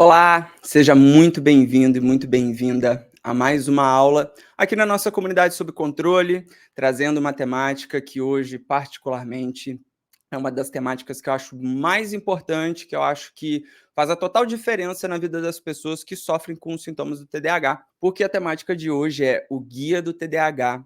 Olá, seja muito bem-vindo e muito bem-vinda a mais uma aula aqui na nossa comunidade sob controle, trazendo uma temática que hoje, particularmente, é uma das temáticas que eu acho mais importante, que eu acho que faz a total diferença na vida das pessoas que sofrem com os sintomas do TDAH, porque a temática de hoje é o Guia do TDAH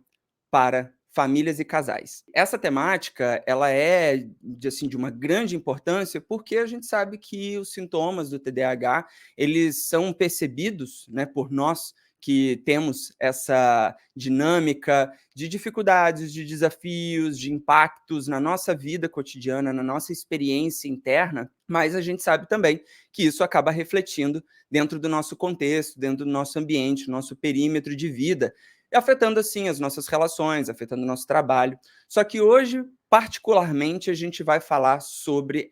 para famílias e casais. Essa temática, ela é de uma grande importância, porque a gente sabe que os sintomas do TDAH, eles são percebidos, né, por nós que temos essa dinâmica de dificuldades, de desafios, de impactos na nossa vida cotidiana, na nossa experiência interna, mas a gente sabe também que isso acaba refletindo dentro do nosso contexto, dentro do nosso ambiente, nosso perímetro de vida, e afetando, assim, as nossas relações, afetando o nosso trabalho. Só que hoje, particularmente, a gente vai falar sobre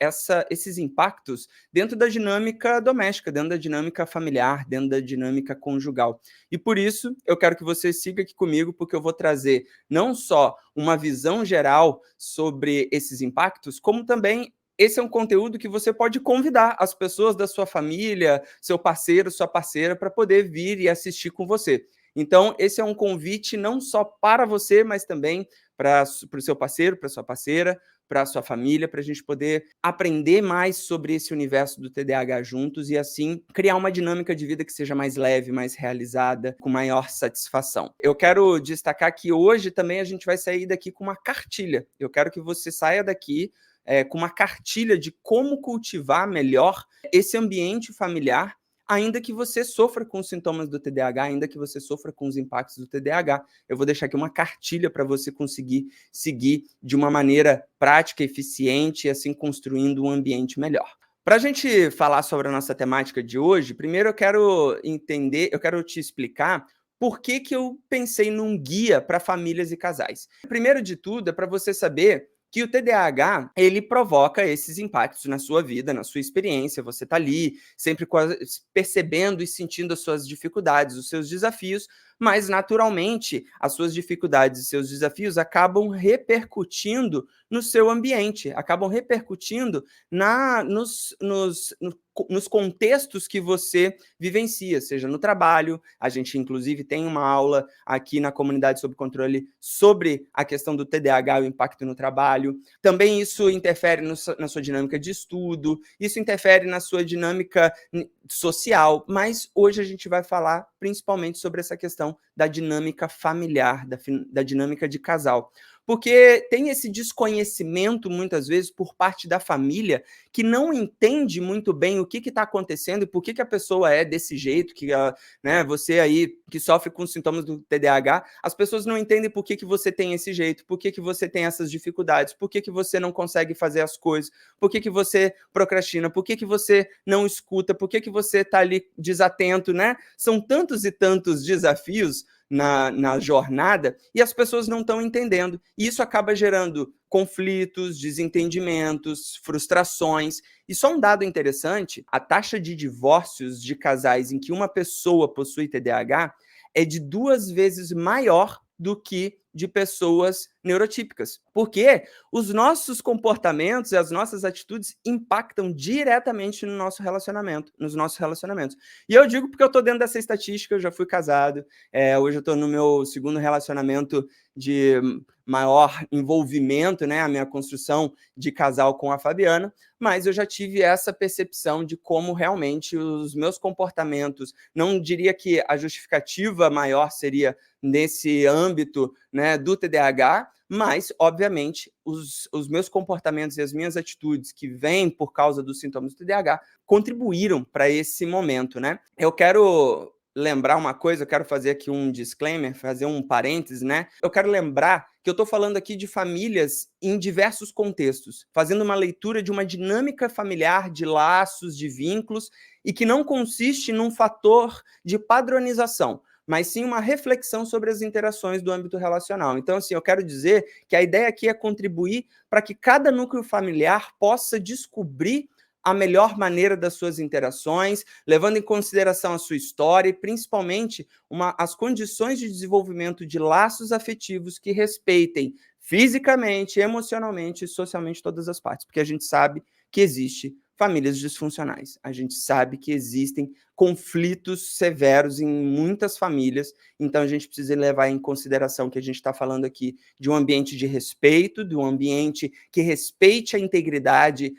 esses impactos dentro da dinâmica doméstica, dentro da dinâmica familiar, dentro da dinâmica conjugal. E por isso, eu quero que você siga aqui comigo, porque eu vou trazer não só uma visão geral sobre esses impactos, como também esse é um conteúdo que você pode convidar as pessoas da sua família, seu parceiro, sua parceira, para poder vir e assistir com você. Então, esse é um convite não só para você, mas também para o seu parceiro, para sua parceira, para a sua família, para a gente poder aprender mais sobre esse universo do TDAH juntos e, assim, criar uma dinâmica de vida que seja mais leve, mais realizada, com maior satisfação. Eu quero destacar que hoje também a gente vai sair daqui com uma cartilha. Eu quero que você saia daqui com uma cartilha de como cultivar melhor esse ambiente familiar, ainda que você sofra com os sintomas do TDAH, ainda que você sofra com os impactos do TDAH. Eu vou deixar aqui uma cartilha para você conseguir seguir de uma maneira prática, eficiente e assim construindo um ambiente melhor. Para a gente falar sobre a nossa temática de hoje, primeiro eu quero te explicar por que que eu pensei num guia para famílias e casais. Primeiro de tudo, é para você saber que o TDAH, ele provoca esses impactos na sua vida, na sua experiência. Você está ali, sempre percebendo e sentindo as suas dificuldades, os seus desafios, mas, naturalmente, as suas dificuldades e seus desafios acabam repercutindo no seu ambiente, acabam repercutindo nos contextos que você vivencia, seja no trabalho. A gente, inclusive, tem uma aula aqui na comunidade sob controle sobre a questão do TDAH e o impacto no trabalho. Também isso interfere na sua dinâmica de estudo, isso interfere na sua dinâmica social, mas hoje a gente vai falar principalmente sobre essa questão da dinâmica familiar, da dinâmica de casal. Porque tem esse desconhecimento, muitas vezes, por parte da família, que não entende muito bem o que está acontecendo e por que a pessoa é desse jeito, né, você aí que sofre com os sintomas do TDAH, as pessoas não entendem por que você tem esse jeito, por que você tem essas dificuldades, por que você não consegue fazer as coisas, por que você procrastina, por que você não escuta, por que você está ali desatento, né? São tantos e tantos desafios na jornada e as pessoas não estão entendendo. E isso acaba gerando conflitos, desentendimentos, frustrações. E só um dado interessante, a taxa de divórcios de casais em que uma pessoa possui TDAH é de 2 vezes maior do que de pessoas neurotípicas. Porque os nossos comportamentos e as nossas atitudes impactam diretamente no nosso relacionamento, nos nossos relacionamentos. E eu digo porque eu estou dentro dessa estatística, eu já fui casado, hoje eu estou no meu segundo relacionamento de maior envolvimento, né, a minha construção de casal com a Fabiana, mas eu já tive essa percepção de como realmente os meus comportamentos, não diria que a justificativa maior seria nesse âmbito, né, do TDAH, mas, obviamente, os meus comportamentos e as minhas atitudes que vêm por causa dos sintomas do TDAH contribuíram para esse momento, né? Eu quero lembrar uma coisa, eu quero fazer aqui um disclaimer, fazer um parênteses, né? Eu quero lembrar que eu estou falando aqui de famílias em diversos contextos, fazendo uma leitura de uma dinâmica familiar, de laços, de vínculos, e que não consiste num fator de padronização, mas sim uma reflexão sobre as interações do âmbito relacional. Então, assim, eu quero dizer que a ideia aqui é contribuir para que cada núcleo familiar possa descobrir a melhor maneira das suas interações, levando em consideração a sua história e, principalmente, as condições de desenvolvimento de laços afetivos que respeitem fisicamente, emocionalmente e socialmente todas as partes, porque a gente sabe que existe famílias disfuncionais. A gente sabe que existem conflitos severos em muitas famílias, então a gente precisa levar em consideração que a gente está falando aqui de um ambiente de respeito, de um ambiente que respeite a integridade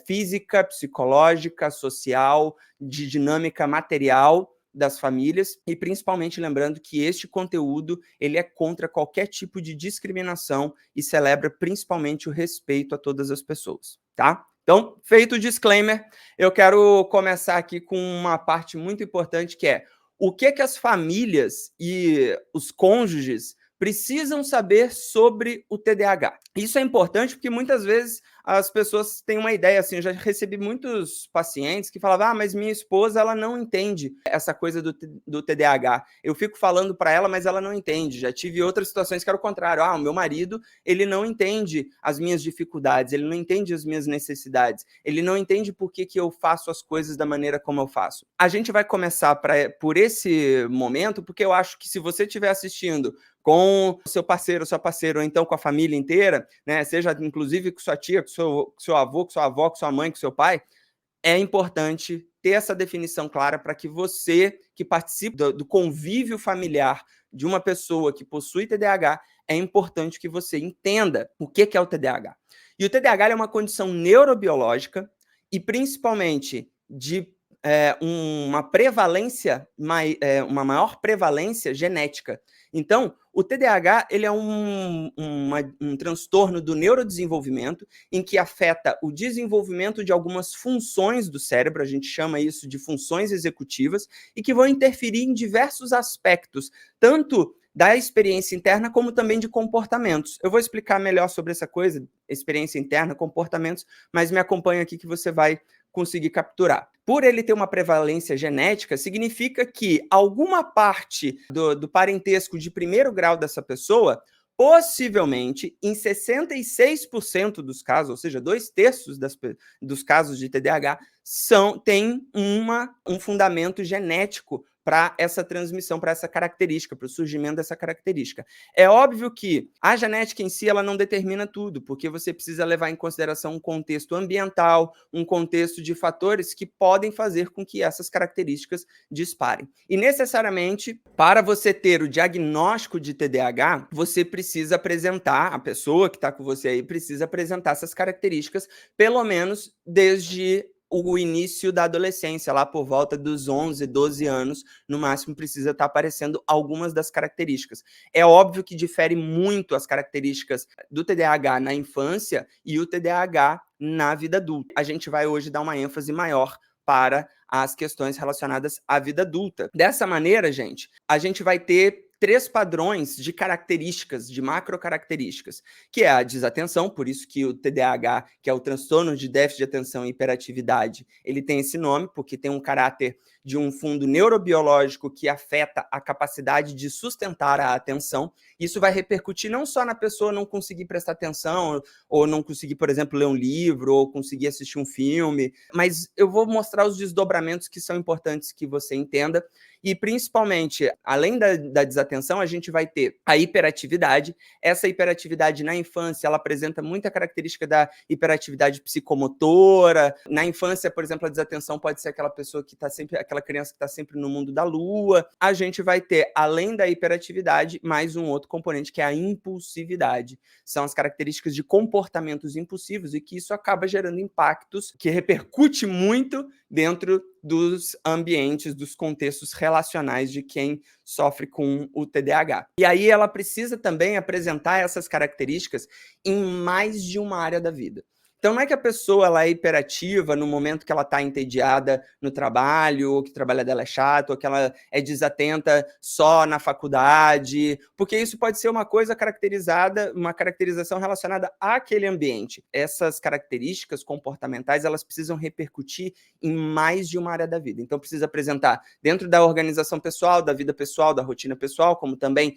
física, psicológica, social, de dinâmica material das famílias, e principalmente lembrando que este conteúdo ele é contra qualquer tipo de discriminação e celebra principalmente o respeito a todas as pessoas, tá? Então, feito o disclaimer, eu quero começar aqui com uma parte muito importante, que é o que as famílias e os cônjuges precisam saber sobre o TDAH. Isso é importante porque muitas vezes as pessoas têm uma ideia, assim, eu já recebi muitos pacientes que falavam, mas minha esposa, ela não entende essa coisa do TDAH. Eu fico falando para ela, mas ela não entende. Já tive outras situações que era o contrário. O meu marido, ele não entende as minhas dificuldades, ele não entende as minhas necessidades, ele não entende por que eu faço as coisas da maneira como eu faço. A gente vai começar por esse momento, porque eu acho que se você estiver assistindo com o seu parceiro, sua parceira, ou então com a família inteira, né, seja inclusive com sua tia, com seu avô, com sua avó, com sua mãe, com seu pai, é importante ter essa definição clara para que você, que participa do convívio familiar de uma pessoa que possui TDAH, é importante que você entenda o que é o TDAH. E o TDAH é uma condição neurobiológica e principalmente de uma prevalência, uma maior prevalência genética. Então, o TDAH ele é um transtorno do neurodesenvolvimento em que afeta o desenvolvimento de algumas funções do cérebro, a gente chama isso de funções executivas, e que vão interferir em diversos aspectos, tanto da experiência interna, como também de comportamentos. Eu vou explicar melhor sobre essa coisa, experiência interna, comportamentos, mas me acompanha aqui que você vai conseguir capturar. Por ele ter uma prevalência genética, significa que alguma parte do parentesco de primeiro grau dessa pessoa, possivelmente, em 66% dos casos, ou seja, 2/3 dos casos de TDAH, tem um fundamento genético para essa transmissão, para essa característica, para o surgimento dessa característica. É óbvio que a genética em si ela não determina tudo, porque você precisa levar em consideração um contexto ambiental, um contexto de fatores que podem fazer com que essas características disparem. E necessariamente, para você ter o diagnóstico de TDAH, você precisa apresentar, a pessoa que está com você aí precisa apresentar essas características, pelo menos desde o início da adolescência, lá por volta dos 11, 12 anos, no máximo precisa estar aparecendo algumas das características. É óbvio que difere muito as características do TDAH na infância e o TDAH na vida adulta. A gente vai hoje dar uma ênfase maior para as questões relacionadas à vida adulta. Dessa maneira, gente, a gente vai ter 3 padrões de características, de macrocaracterísticas, que é a desatenção, por isso que o TDAH, que é o transtorno de déficit de atenção e hiperatividade, ele tem esse nome, porque tem um caráter de um fundo neurobiológico que afeta a capacidade de sustentar a atenção. Isso vai repercutir não só na pessoa não conseguir prestar atenção, ou não conseguir, por exemplo, ler um livro, ou conseguir assistir um filme, mas eu vou mostrar os desdobramentos que são importantes que você entenda. E, principalmente, além da desatenção, a gente vai ter a hiperatividade. Essa hiperatividade na infância, ela apresenta muita característica da hiperatividade psicomotora. Na infância, por exemplo, a desatenção pode ser aquela pessoa que está sempre, aquela criança que está sempre no mundo da lua. A gente vai ter, além da hiperatividade, mais um outro componente, que é a impulsividade. São as características de comportamentos impulsivos e que isso acaba gerando impactos que repercute muito dentro dos ambientes, dos contextos relacionais de quem sofre com o TDAH. E aí ela precisa também apresentar essas características em mais de uma área da vida. Então não é que a pessoa ela é hiperativa no momento que ela está entediada no trabalho, ou que o trabalho dela é chato, ou que ela é desatenta só na faculdade, porque isso pode ser uma coisa caracterizada, uma caracterização relacionada àquele ambiente. Essas características comportamentais, elas precisam repercutir em mais de uma área da vida. Então precisa apresentar dentro da organização pessoal, da vida pessoal, da rotina pessoal, como também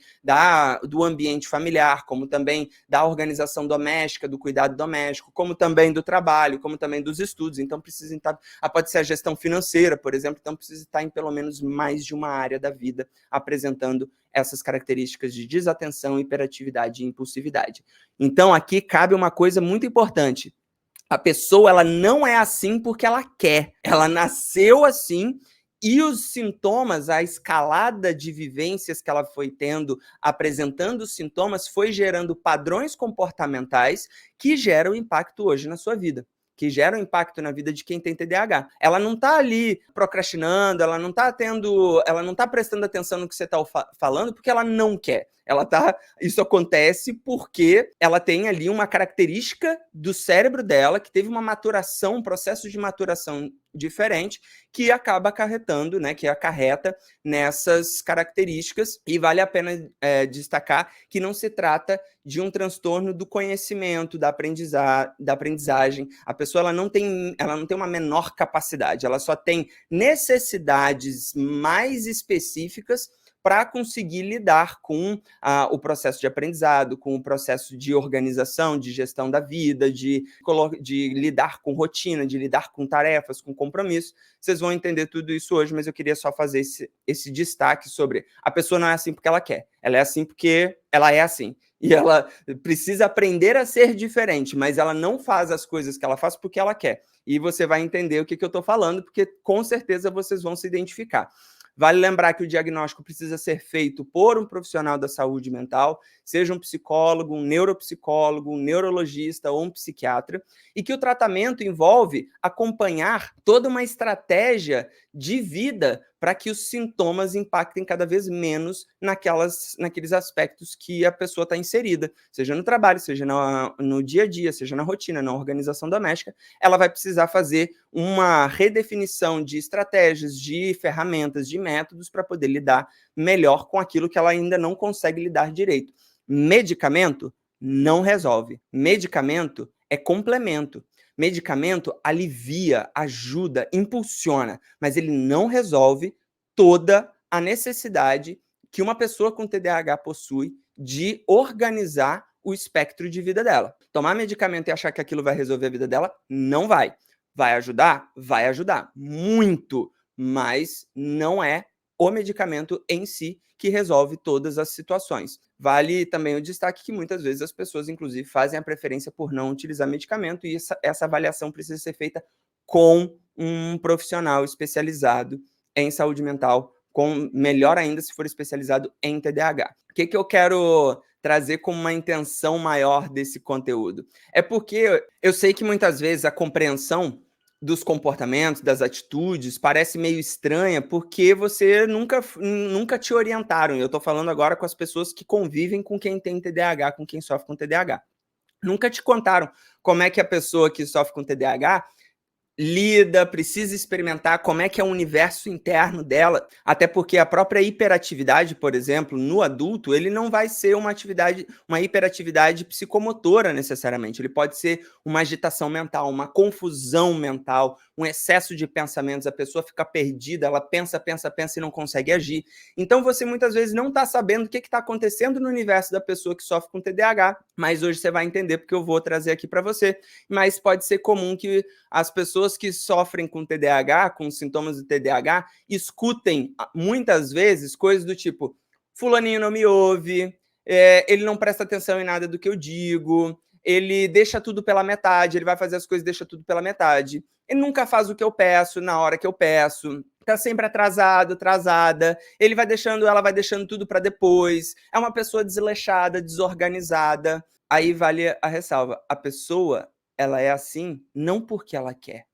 do ambiente familiar, como também da organização doméstica, do cuidado doméstico, como também do trabalho, como também dos estudos. Então precisa estar, pode ser a gestão financeira, por exemplo, então precisa estar em pelo menos mais de uma área da vida apresentando essas características de desatenção, hiperatividade e impulsividade. Então aqui cabe uma coisa muito importante. A pessoa, ela não é assim porque ela quer. Ela nasceu assim e os sintomas, a escalada de vivências que ela foi tendo, apresentando os sintomas, foi gerando padrões comportamentais que geram impacto hoje na sua vida, que geram impacto na vida de quem tem TDAH. Ela não está ali procrastinando, ela não está prestando atenção no que você está falando porque ela não quer. Isso acontece porque ela tem ali uma característica do cérebro dela que teve uma maturação, um processo de maturação diferente que acaba acarretando, né, que acarreta nessas características, e vale a pena destacar que não se trata de um transtorno do conhecimento, da aprendizagem. A pessoa ela não tem uma menor capacidade, ela só tem necessidades mais específicas para conseguir lidar com o processo de aprendizado, com o processo de organização, de gestão da vida, de lidar com rotina, de lidar com tarefas, com compromisso. Vocês vão entender tudo isso hoje, mas eu queria só fazer esse destaque sobre a pessoa não é assim porque ela quer, ela é assim porque ela é assim. E ela precisa aprender a ser diferente, mas ela não faz as coisas que ela faz porque ela quer. E você vai entender o que eu estou falando, porque com certeza vocês vão se identificar. Vale lembrar que o diagnóstico precisa ser feito por um profissional da saúde mental, seja um psicólogo, um neuropsicólogo, um neurologista ou um psiquiatra, e que o tratamento envolve acompanhar toda uma estratégia de vida para que os sintomas impactem cada vez menos naqueles aspectos que a pessoa está inserida, seja no trabalho, seja no dia a dia, seja na rotina, na organização doméstica. Ela vai precisar fazer uma redefinição de estratégias, de ferramentas, de métodos para poder lidar melhor com aquilo que ela ainda não consegue lidar direito. Medicamento não resolve. Medicamento é complemento. Medicamento alivia, ajuda, impulsiona, mas ele não resolve toda a necessidade que uma pessoa com TDAH possui de organizar o espectro de vida dela. Tomar medicamento e achar que aquilo vai resolver a vida dela, não vai. Vai ajudar? Vai ajudar. Muito, mas não é o medicamento em si que resolve todas as situações. Vale também o destaque que muitas vezes as pessoas, inclusive, fazem a preferência por não utilizar medicamento e essa avaliação precisa ser feita com um profissional especializado em saúde mental, melhor ainda se for especializado em TDAH. O que eu quero trazer como uma intenção maior desse conteúdo? É porque eu sei que muitas vezes a compreensão dos comportamentos, das atitudes, parece meio estranha porque você nunca te orientaram. Eu estou falando agora com as pessoas que convivem com quem tem TDAH, com quem sofre com TDAH. Nunca te contaram como é que a pessoa que sofre com TDAH lida, precisa experimentar como é que é o universo interno dela, até porque a própria hiperatividade, por exemplo, no adulto, ele não vai ser uma hiperatividade psicomotora necessariamente, ele pode ser uma agitação mental, uma confusão mental, um excesso de pensamentos, a pessoa fica perdida, ela pensa e não consegue agir. Então você muitas vezes não está sabendo o que está acontecendo no universo da pessoa que sofre com TDAH, mas hoje você vai entender porque eu vou trazer aqui para você. Mas pode ser comum que as pessoas que sofrem com TDAH, com sintomas de TDAH, escutem muitas vezes coisas do tipo: fulaninho não me ouve, ele não presta atenção em nada do que eu digo, ele deixa tudo pela metade, ele vai fazer as coisas e deixa tudo pela metade, ele nunca faz o que eu peço na hora que eu peço, tá sempre atrasado, atrasada, ela vai deixando tudo para depois, é uma pessoa desleixada, desorganizada. Aí vale a ressalva, a pessoa, ela é assim não porque ela quer,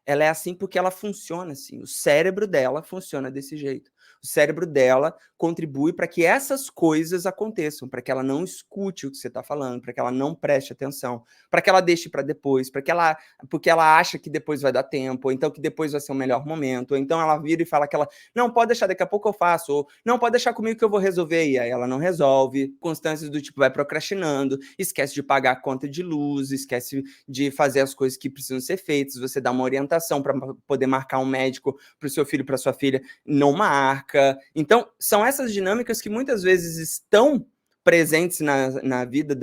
ela é assim porque ela funciona assim, o cérebro dela funciona desse jeito. O cérebro dela contribui para que essas coisas aconteçam, para que ela não escute o que você está falando, para que ela não preste atenção, para que ela deixe para depois, porque ela acha que depois vai dar tempo, ou então que depois vai ser o melhor momento, ou então ela vira e fala que ela, não, pode deixar, daqui a pouco eu faço, ou não, pode deixar comigo que eu vou resolver, e aí ela não resolve, constâncias do tipo vai procrastinando, esquece de pagar a conta de luz, esquece de fazer as coisas que precisam ser feitas, você dá uma orientação para poder marcar um médico para o seu filho, para sua filha, não marca. Então, são essas dinâmicas que muitas vezes estão presentes na vida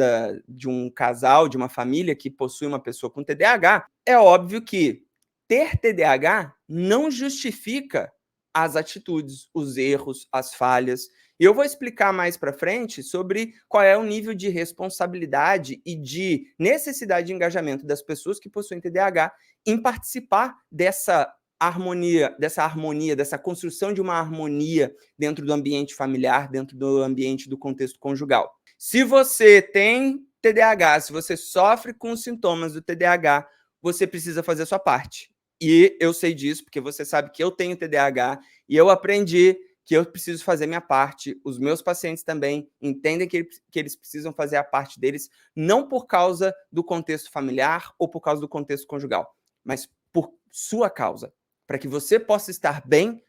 de um casal, de uma família que possui uma pessoa com TDAH. É óbvio que ter TDAH não justifica as atitudes, os erros, as falhas. E eu vou explicar mais para frente sobre qual é o nível de responsabilidade e de necessidade de engajamento das pessoas que possuem TDAH em participar dessa harmonia, dessa construção de uma harmonia dentro do ambiente familiar, dentro do ambiente do contexto conjugal. Se você tem TDAH, se você sofre com os sintomas do TDAH, você precisa fazer a sua parte. E eu sei disso porque você sabe que eu tenho TDAH e eu aprendi que eu preciso fazer minha parte. Os meus pacientes também entendem que eles precisam fazer a parte deles, não por causa do contexto familiar ou por causa do contexto conjugal, mas por sua causa, para que você possa estar bem,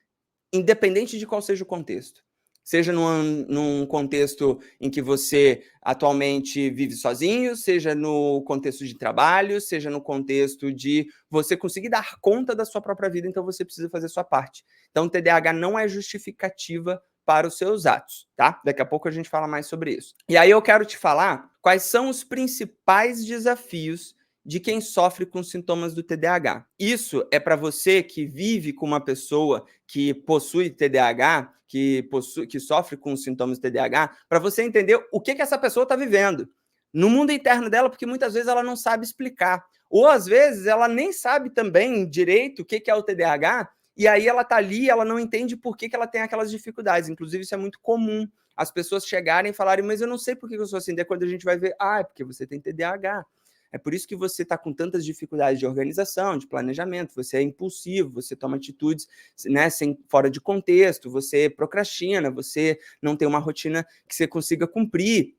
independente de qual seja o contexto. Seja num contexto em que você atualmente vive sozinho, seja no contexto de trabalho, seja no contexto de você conseguir dar conta da sua própria vida, então você precisa fazer a sua parte. Então, o TDAH não é justificativa para os seus atos, tá? Daqui a pouco a gente fala mais sobre isso. E aí eu quero te falar quais são os principais desafios de quem sofre com sintomas do TDAH. Isso é para você que vive com uma pessoa que possui TDAH, que sofre com os sintomas do TDAH, para você entender o que essa pessoa está vivendo no mundo interno dela, porque muitas vezes ela não sabe explicar. Ou às vezes ela nem sabe também direito o que é o TDAH, e aí ela está ali, ela não entende por que ela tem aquelas dificuldades. Inclusive, isso é muito comum. As pessoas chegarem e falarem, mas eu não sei por que eu sou assim. Daí quando a gente vai ver, é porque você tem TDAH. É por isso que você está com tantas dificuldades de organização, de planejamento, você é impulsivo, você toma atitudes, né, fora de contexto, você procrastina, você não tem uma rotina que você consiga cumprir.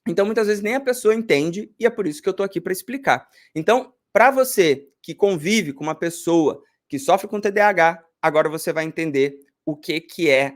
Então, muitas vezes nem a pessoa entende e é por isso que eu estou aqui para explicar. Então, para você que convive com uma pessoa que sofre com TDAH, agora você vai entender o que é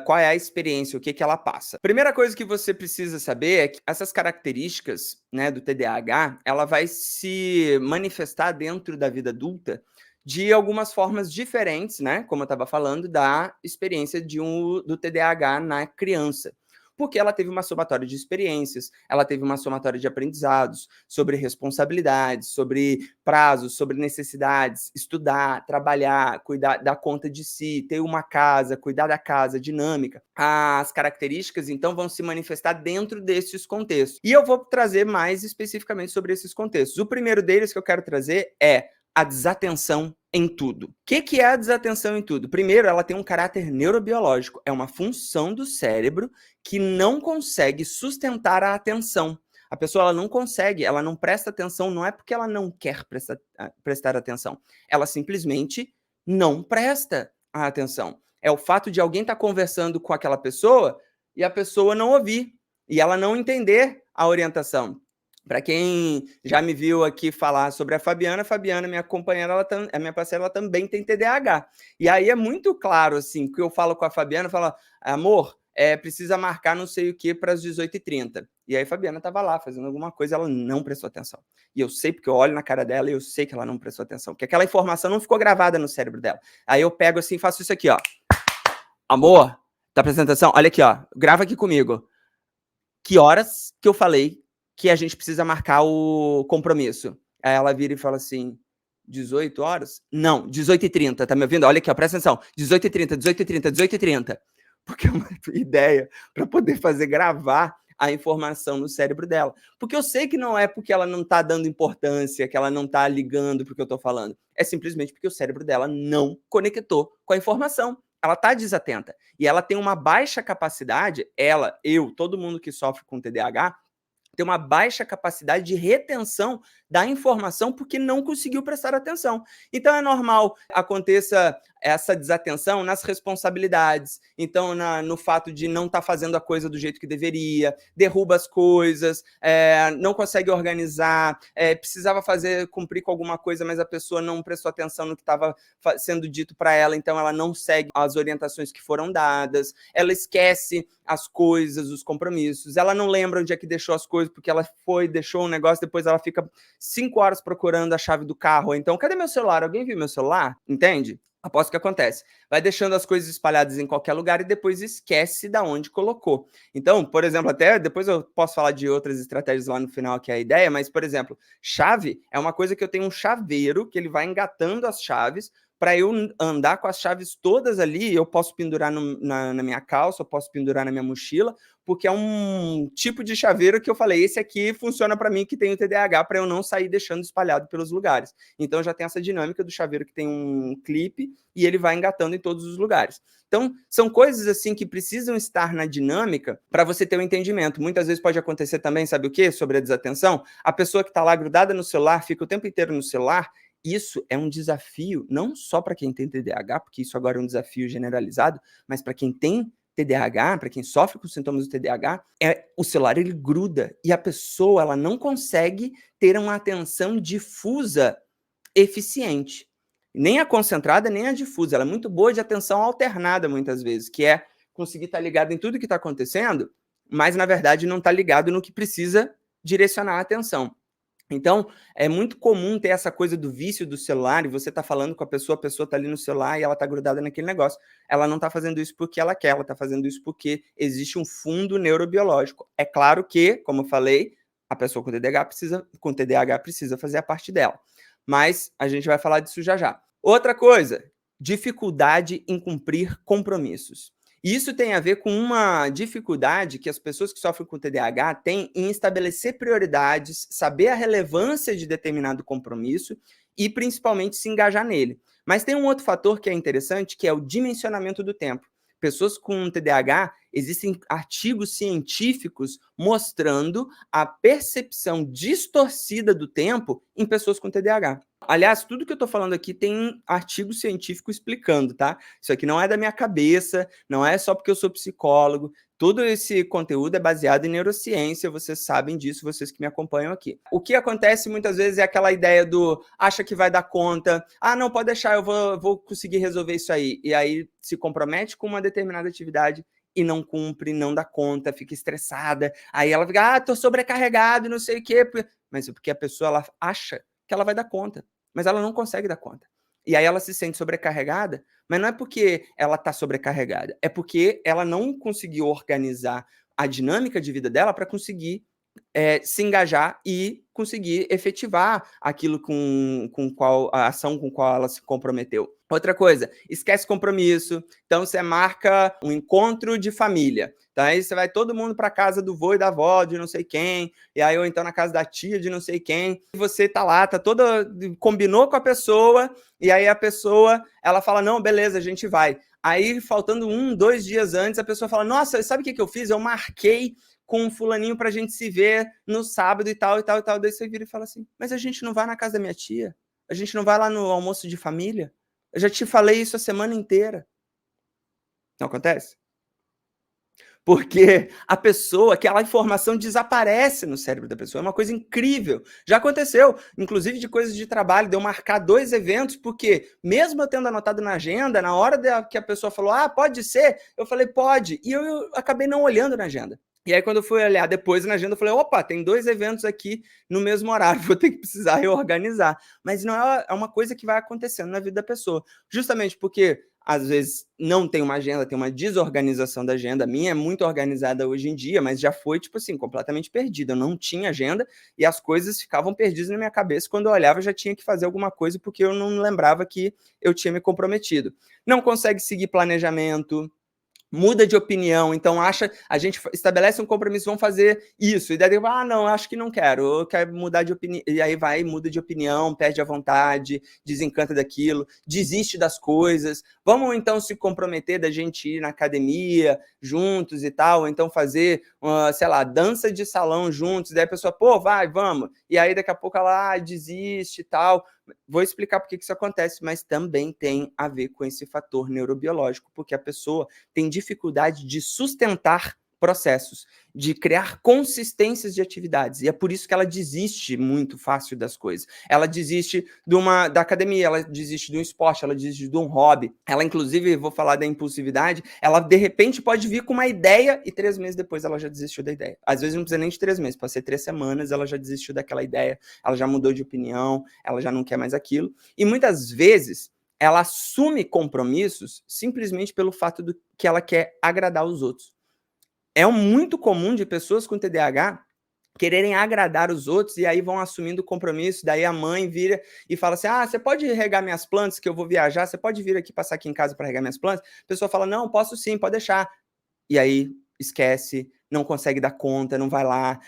qual é a experiência, o que ela passa. Primeira coisa que você precisa saber é que essas características, né, do TDAH, ela vai se manifestar dentro da vida adulta de algumas formas diferentes, né, como eu estava falando, da experiência do TDAH na criança. Porque ela teve uma somatória de experiências, ela teve uma somatória de aprendizados sobre responsabilidades, sobre prazos, sobre necessidades, estudar, trabalhar, cuidar, dar conta de si, ter uma casa, cuidar da casa, dinâmica. As características, então, vão se manifestar dentro desses contextos. E eu vou trazer mais especificamente sobre esses contextos. O primeiro deles que eu quero trazer é a desatenção em tudo. O que é a desatenção em tudo? Primeiro, ela tem um caráter neurobiológico, é uma função do cérebro que não consegue sustentar a atenção. A pessoa ela não consegue, ela não presta atenção, não é porque ela não quer prestar atenção, ela simplesmente não presta a atenção. É o fato de alguém estar conversando com aquela pessoa e a pessoa não ouvir, e ela não entender a orientação. Para quem já me viu aqui falar sobre a Fabiana, minha companheira, a minha parceira, ela também tem TDAH. E aí é muito claro, assim, que eu falo com a Fabiana, falo, amor, precisa marcar não sei o que para as 18h30. E aí a Fabiana estava lá fazendo alguma coisa, ela não prestou atenção. E eu sei, porque eu olho na cara dela e eu sei que ela não prestou atenção, porque aquela informação não ficou gravada no cérebro dela. Aí eu pego assim e faço isso aqui, ó. Amor, tá prestando atenção? Olha aqui, ó, grava aqui comigo. Que horas que eu falei que a gente precisa marcar o compromisso? Aí ela vira e fala assim, 18 horas? Não, 18h30, tá me ouvindo? Olha aqui, ó, presta atenção, 18h30, 18h30, 18h30. Porque é uma ideia para poder fazer gravar a informação no cérebro dela. Porque eu sei que não é porque ela não está dando importância, que ela não está ligando para o que eu estou falando. É simplesmente porque o cérebro dela não conectou com a informação. Ela está desatenta. E ela tem uma baixa capacidade, todo mundo que sofre com TDAH, tem uma baixa capacidade de retenção da informação porque não conseguiu prestar atenção. Então, é normal aconteça essa desatenção nas responsabilidades, então no fato de não estar fazendo a coisa do jeito que deveria, derruba as coisas, não consegue organizar, precisava cumprir com alguma coisa, mas a pessoa não prestou atenção no que estava sendo dito para ela, então ela não segue as orientações que foram dadas, ela esquece as coisas, os compromissos, ela não lembra onde é que deixou as coisas, porque ela deixou um negócio, depois ela fica 5 horas procurando a chave do carro, então, cadê meu celular? Alguém viu meu celular? Entende? Aposto que acontece. Vai deixando as coisas espalhadas em qualquer lugar e depois esquece de onde colocou. Então, por exemplo, até depois eu posso falar de outras estratégias lá no final, que é a ideia, mas, por exemplo, chave é uma coisa que eu tenho um chaveiro que ele vai engatando as chaves para eu andar com as chaves todas ali, eu posso pendurar na minha calça, eu posso pendurar na minha mochila, porque é um tipo de chaveiro que eu falei, esse aqui funciona para mim que tem o TDAH, para eu não sair deixando espalhado pelos lugares. Então já tem essa dinâmica do chaveiro que tem um clipe e ele vai engatando em todos os lugares. Então, são coisas assim que precisam estar na dinâmica para você ter um entendimento. Muitas vezes pode acontecer também, sabe o quê? Sobre a desatenção, a pessoa que está lá grudada no celular, fica o tempo inteiro no celular. Isso é um desafio, não só para quem tem TDAH, porque isso agora é um desafio generalizado, mas para quem tem TDAH, para quem sofre com sintomas do TDAH, o celular ele gruda e a pessoa ela não consegue ter uma atenção difusa eficiente. Nem a concentrada, nem a difusa. Ela é muito boa de atenção alternada, muitas vezes, que é conseguir estar ligado em tudo que está acontecendo, mas, na verdade, não está ligado no que precisa direcionar a atenção. Então, é muito comum ter essa coisa do vício do celular, e você está falando com a pessoa está ali no celular e ela está grudada naquele negócio. Ela não está fazendo isso porque ela quer, ela está fazendo isso porque existe um fundo neurobiológico. É claro que, como eu falei, a pessoa com TDAH precisa fazer a parte dela. Mas a gente vai falar disso já já. Outra coisa, dificuldade em cumprir compromissos. Isso tem a ver com uma dificuldade que as pessoas que sofrem com TDAH têm em estabelecer prioridades, saber a relevância de determinado compromisso e, principalmente, se engajar nele. Mas tem um outro fator que é interessante, que é o dimensionamento do tempo. Pessoas com TDAH, existem artigos científicos mostrando a percepção distorcida do tempo em pessoas com TDAH. Aliás, tudo que eu estou falando aqui tem artigo científico explicando, tá? Isso aqui não é da minha cabeça, não é só porque eu sou psicólogo. Todo esse conteúdo é baseado em neurociência, vocês sabem disso, vocês que me acompanham aqui. O que acontece muitas vezes é aquela ideia do acha que vai dar conta, não, pode deixar, eu vou conseguir resolver isso aí. E aí se compromete com uma determinada atividade e não cumpre, não dá conta, fica estressada. Aí ela fica, tô sobrecarregado, não sei o quê. Mas é porque a pessoa ela acha que ela vai dar conta, mas ela não consegue dar conta. E aí ela se sente sobrecarregada, mas não é porque ela está sobrecarregada, é porque ela não conseguiu organizar a dinâmica de vida dela para conseguir se engajar e conseguir efetivar aquilo com qual a ação com qual ela se comprometeu. Outra coisa, esquece compromisso. Então você marca um encontro de família. Então aí você vai todo mundo para casa do vô e da avó de não sei quem, e aí ou então na casa da tia de não sei quem. E você tá lá, combinou com a pessoa, e aí a pessoa, ela fala: "Não, beleza, a gente vai". Aí faltando 2 dias antes, a pessoa fala: "Nossa, sabe o que eu fiz? Eu marquei com um fulaninho pra gente se ver no sábado e tal, e tal, e tal". Daí você vira e fala assim, mas a gente não vai na casa da minha tia? A gente não vai lá no almoço de família? Eu já te falei isso a semana inteira. Não acontece? Porque a pessoa, aquela informação desaparece no cérebro da pessoa, é uma coisa incrível. Já aconteceu, inclusive de coisas de trabalho, de eu marcar 2 eventos, porque mesmo eu tendo anotado na agenda, na hora que a pessoa falou, pode ser, eu falei, pode, e eu acabei não olhando na agenda. E aí, quando eu fui olhar depois na agenda, eu falei, opa, tem 2 eventos aqui no mesmo horário, vou ter que precisar reorganizar. Mas não é uma coisa que vai acontecendo na vida da pessoa. Justamente porque, às vezes, não tem uma agenda, tem uma desorganização da agenda. A minha é muito organizada hoje em dia, mas já foi, tipo assim, completamente perdida. Eu não tinha agenda e as coisas ficavam perdidas na minha cabeça. Quando eu olhava, eu já tinha que fazer alguma coisa, porque eu não lembrava que eu tinha me comprometido. Não consegue seguir planejamento, muda de opinião, então a gente estabelece um compromisso, vamos fazer isso, e daí não, acho que não quero, eu quero mudar de opinião, e aí muda de opinião, perde a vontade, desencanta daquilo, desiste das coisas, vamos então se comprometer da gente ir na academia juntos e tal, ou então fazer, sei lá, dança de salão juntos, daí a pessoa, vamos, e aí daqui a pouco ela desiste e tal. Vou explicar por que isso acontece, mas também tem a ver com esse fator neurobiológico, porque a pessoa tem dificuldade de sustentar processos, de criar consistências de atividades, e é por isso que ela desiste muito fácil das coisas. Ela desiste da academia, ela desiste de um esporte, ela desiste de um hobby, ela inclusive, vou falar da impulsividade, ela de repente pode vir com uma ideia e 3 meses depois ela já desistiu da ideia. Às vezes não precisa nem de 3 meses, pode ser 3 semanas, ela já desistiu daquela ideia, ela já mudou de opinião, ela já não quer mais aquilo, e muitas vezes ela assume compromissos simplesmente pelo fato que ela quer agradar os outros. É muito comum de pessoas com TDAH quererem agradar os outros, e aí vão assumindo compromisso, daí a mãe vira e fala assim, você pode regar minhas plantas que eu vou viajar, você pode vir aqui passar aqui em casa para regar minhas plantas? A pessoa fala, não, posso sim, pode deixar. E aí esquece, não consegue dar conta, não vai lá,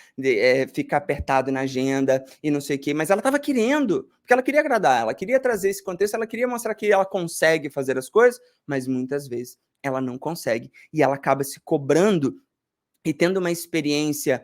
fica apertado na agenda e não sei o quê, mas ela estava querendo, porque ela queria agradar, ela queria trazer esse contexto, ela queria mostrar que ela consegue fazer as coisas, mas muitas vezes ela não consegue, e ela acaba se cobrando e tendo uma experiência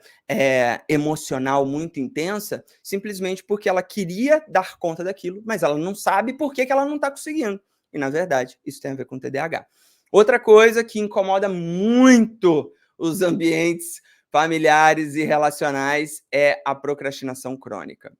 emocional muito intensa, simplesmente porque ela queria dar conta daquilo, mas ela não sabe por que ela não está conseguindo. E, na verdade, isso tem a ver com TDAH. Outra coisa que incomoda muito os ambientes familiares e relacionais é a procrastinação crônica,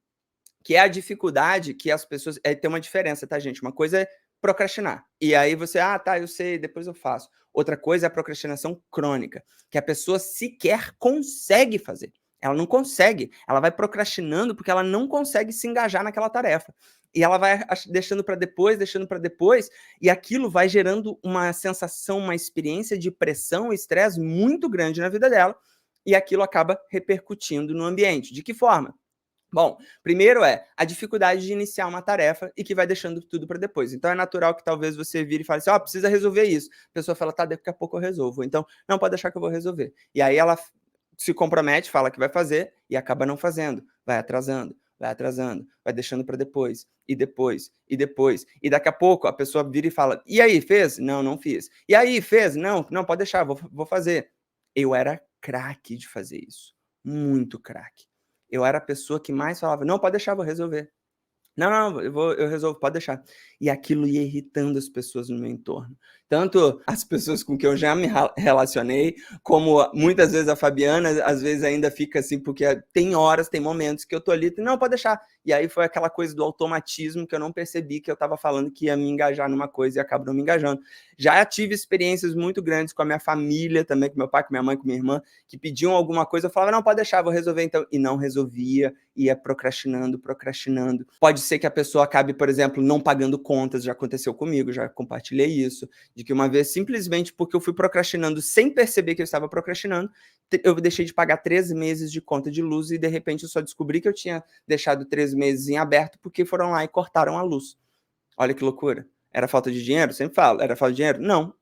que é a dificuldade que as pessoas... tem uma diferença, tá, gente? Uma coisa é procrastinar. E aí você, tá, eu sei, depois eu faço. Outra coisa é a procrastinação crônica, que a pessoa sequer consegue fazer. Ela não consegue. Ela vai procrastinando porque ela não consegue se engajar naquela tarefa. E ela vai deixando para depois, e aquilo vai gerando uma sensação, uma experiência de pressão e estresse muito grande na vida dela, e aquilo acaba repercutindo no ambiente. De que forma? Bom, primeiro é a dificuldade de iniciar uma tarefa e que vai deixando tudo para depois. Então é natural que talvez você vire e fale assim, precisa resolver isso. A pessoa fala, tá, daqui a pouco eu resolvo. Então, não, pode deixar que eu vou resolver. E aí ela se compromete, fala que vai fazer e acaba não fazendo. Vai atrasando, vai deixando para depois, e depois, e depois. E daqui a pouco a pessoa vira e fala, e aí, fez? Não, não fiz. E aí, fez? Não, não, pode deixar, vou fazer. Eu era craque de fazer isso. Muito craque. Eu era a pessoa que mais falava, não, pode deixar, vou resolver. Não, eu resolvo, pode deixar. E aquilo ia irritando as pessoas no meu entorno. Tanto as pessoas com quem eu já me relacionei, como muitas vezes a Fabiana, às vezes ainda fica assim, porque tem horas, tem momentos que eu tô ali, não, pode deixar. E aí foi aquela coisa do automatismo que eu não percebi que eu estava falando que ia me engajar numa coisa e acabou me engajando. Já tive experiências muito grandes com a minha família também, com meu pai, com minha mãe, com minha irmã, que pediam alguma coisa, eu falava, não, pode deixar, vou resolver então. E não resolvia, ia procrastinando. Pode ser que a pessoa acabe, por exemplo, não pagando contas, já aconteceu comigo, já compartilhei isso, de que uma vez, simplesmente porque eu fui procrastinando sem perceber que eu estava procrastinando, eu deixei de pagar 3 meses de conta de luz e, de repente, eu só descobri que eu tinha deixado 3 meses em aberto porque foram lá e cortaram a luz. Olha que loucura. Era falta de dinheiro? Sempre falo. Era falta de dinheiro? Não. O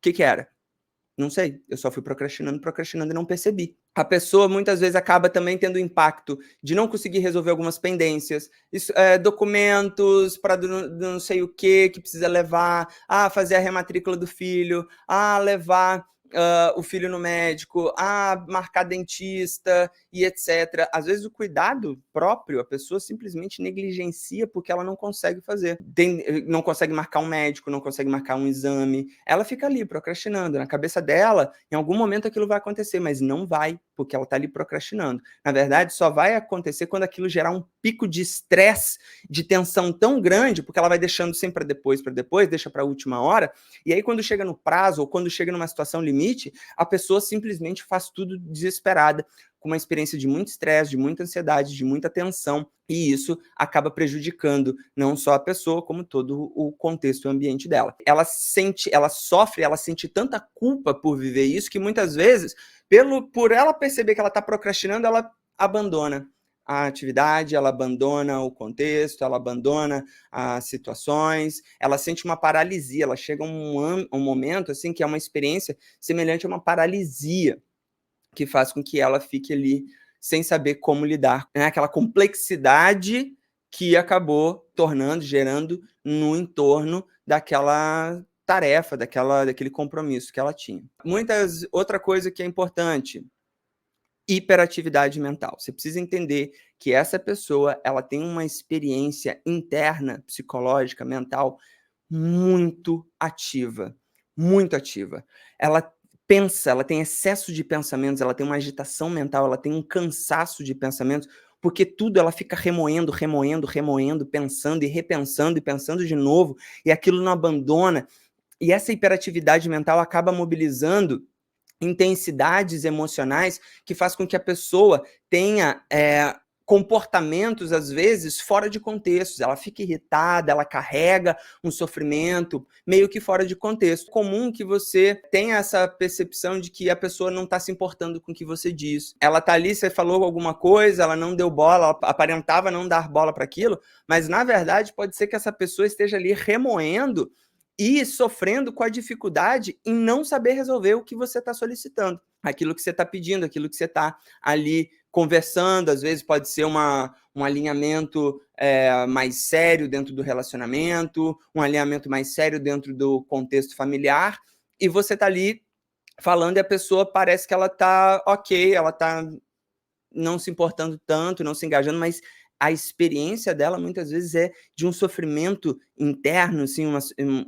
que era? Não sei, eu só fui procrastinando e não percebi. A pessoa muitas vezes acaba também tendo o impacto de não conseguir resolver algumas pendências, documentos para não sei o que precisa levar, fazer a rematrícula do filho, levar o filho no médico, marcar dentista e etc. Às vezes o cuidado próprio, a pessoa simplesmente negligencia porque ela não consegue fazer. Não consegue marcar um médico, não consegue marcar um exame. Ela fica ali procrastinando. Na cabeça dela, em algum momento aquilo vai acontecer, mas não vai, porque ela está ali procrastinando. Na verdade, só vai acontecer quando aquilo gerar um pico de estresse, de tensão tão grande, porque ela vai deixando sempre para depois, deixa para a última hora, e aí quando chega no prazo, ou quando chega numa situação limite, a pessoa simplesmente faz tudo desesperada, com uma experiência de muito estresse, de muita ansiedade, de muita tensão, e isso acaba prejudicando não só a pessoa, como todo o contexto e o ambiente dela. Ela sente tanta culpa por viver isso, que muitas vezes, por ela perceber que ela está procrastinando, ela abandona a atividade, ela abandona o contexto, ela abandona as situações, ela sente uma paralisia, ela chega a um momento assim que é uma experiência semelhante a uma paralisia, que faz com que ela fique ali sem saber como lidar, né? Aquela complexidade que acabou gerando no entorno daquela tarefa, daquele compromisso que ela tinha. Outra coisa que é importante, hiperatividade mental. Você precisa entender que essa pessoa, ela tem uma experiência interna, psicológica, mental, muito ativa, muito ativa. Ela pensa, ela tem excesso de pensamentos, ela tem uma agitação mental, ela tem um cansaço de pensamentos, porque tudo ela fica remoendo, pensando e repensando e pensando de novo, e aquilo não abandona. E essa hiperatividade mental acaba mobilizando intensidades emocionais que faz com que a pessoa tenha comportamentos, às vezes, fora de contextos. Ela fica irritada, ela carrega um sofrimento meio que fora de contexto. É comum que você tenha essa percepção de que a pessoa não está se importando com o que você diz. Ela está ali, você falou alguma coisa, ela não deu bola, ela aparentava não dar bola para aquilo, mas, na verdade, pode ser que essa pessoa esteja ali remoendo e sofrendo com a dificuldade em não saber resolver o que você está solicitando, aquilo que você está pedindo, aquilo que você está ali conversando. Às vezes pode ser um alinhamento mais sério dentro do relacionamento, um alinhamento mais sério dentro do contexto familiar, e você está ali falando e a pessoa parece que ela está ok, ela está não se importando tanto, não se engajando, mas a experiência dela muitas vezes é de um sofrimento interno, assim,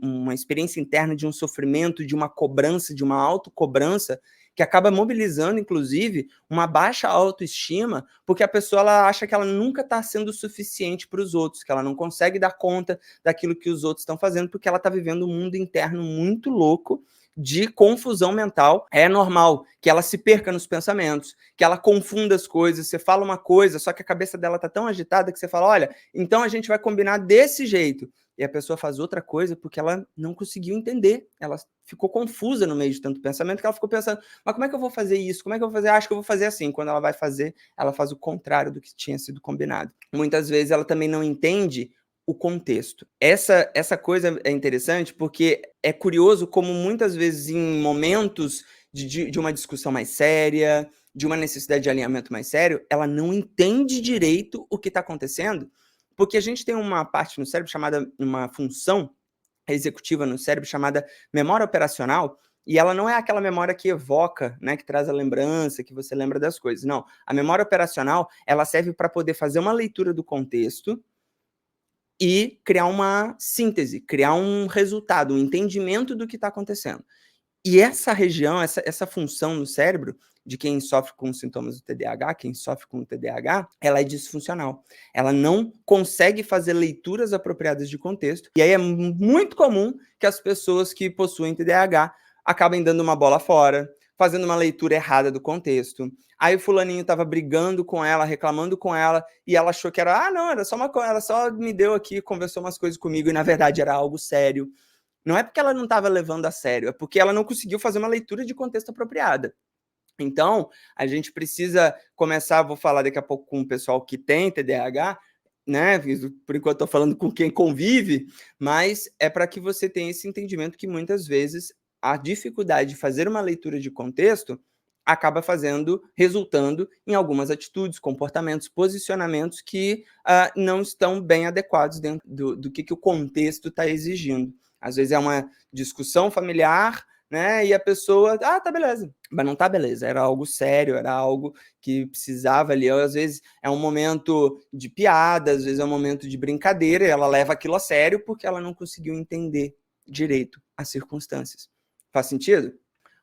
uma experiência interna de um sofrimento, de uma cobrança, de uma autocobrança, que acaba mobilizando, inclusive, uma baixa autoestima, porque a pessoa ela acha que ela nunca está sendo suficiente para os outros, que ela não consegue dar conta daquilo que os outros estão fazendo, porque ela está vivendo um mundo interno muito louco, de confusão mental. É normal que ela se perca nos pensamentos, que ela confunda as coisas. Você fala uma coisa, só que a cabeça dela tá tão agitada que você fala, olha, então a gente vai combinar desse jeito. E a pessoa faz outra coisa porque ela não conseguiu entender. Ela ficou confusa no meio de tanto pensamento que ela ficou pensando, mas como é que eu vou fazer isso? Como é que eu vou fazer? Acho que eu vou fazer assim. Quando ela vai fazer, ela faz o contrário do que tinha sido combinado. Muitas vezes ela também não entende o contexto. Essa coisa é interessante porque é curioso como muitas vezes em momentos de uma discussão mais séria, de uma necessidade de alinhamento mais sério, ela não entende direito o que está acontecendo, porque a gente tem uma parte no cérebro chamada, uma função executiva no cérebro chamada memória operacional, e ela não é aquela memória que evoca, né, que traz a lembrança, que você lembra das coisas. Não, a memória operacional, ela serve para poder fazer uma leitura do contexto e criar uma síntese, criar um resultado, um entendimento do que está acontecendo. E essa região, essa função no cérebro de quem sofre com sintomas do TDAH, quem sofre com o TDAH, ela é disfuncional. Ela não consegue fazer leituras apropriadas de contexto, e aí é muito comum que as pessoas que possuem TDAH acabem dando uma bola fora, fazendo uma leitura errada do contexto. Aí o fulaninho estava brigando com ela, reclamando com ela, e ela achou que era, não, era só uma coisa, ela só me deu aqui, conversou umas coisas comigo, e na verdade era algo sério. Não é porque ela não estava levando a sério, é porque ela não conseguiu fazer uma leitura de contexto apropriada. Então, a gente precisa começar, vou falar daqui a pouco com o pessoal que tem TDAH, né? Por enquanto estou falando com quem convive, mas é para que você tenha esse entendimento que muitas vezes a dificuldade de fazer uma leitura de contexto acaba resultando em algumas atitudes, comportamentos, posicionamentos que não estão bem adequados dentro do que o contexto está exigindo. Às vezes é uma discussão familiar, né? E a pessoa, tá beleza. Mas não tá beleza, era algo sério, era algo que precisava ali. Às vezes é um momento de piada, às vezes é um momento de brincadeira, e ela leva aquilo a sério porque ela não conseguiu entender direito as circunstâncias. Faz sentido?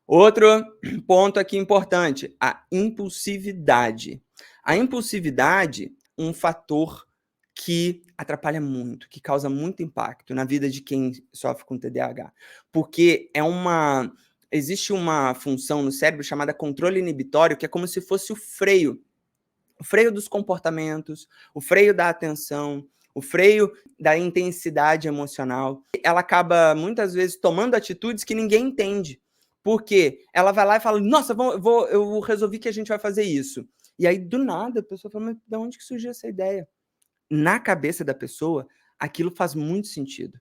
Outro ponto aqui importante, a impulsividade. A impulsividade, um fator que atrapalha muito, que causa muito impacto na vida de quem sofre com TDAH, porque existe uma função no cérebro chamada controle inibitório, que é como se fosse o freio dos comportamentos, o freio da atenção, o freio da intensidade emocional. Ela acaba muitas vezes tomando atitudes que ninguém entende, porque ela vai lá e fala, nossa, eu resolvi que a gente vai fazer isso. E aí, do nada, a pessoa fala, mas de onde que surgiu essa ideia? Na cabeça da pessoa, aquilo faz muito sentido,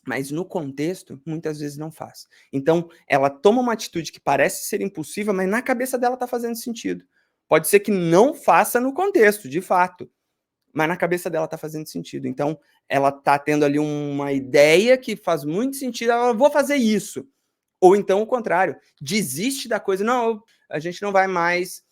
mas no contexto, muitas vezes não faz. Então, ela toma uma atitude que parece ser impulsiva, mas na cabeça dela está fazendo sentido. Pode ser que não faça no contexto, de fato, mas na cabeça dela está fazendo sentido. Então, ela está tendo ali uma ideia que faz muito sentido, ela, vou fazer isso. Ou então o contrário, desiste da coisa, não, a gente não vai mais,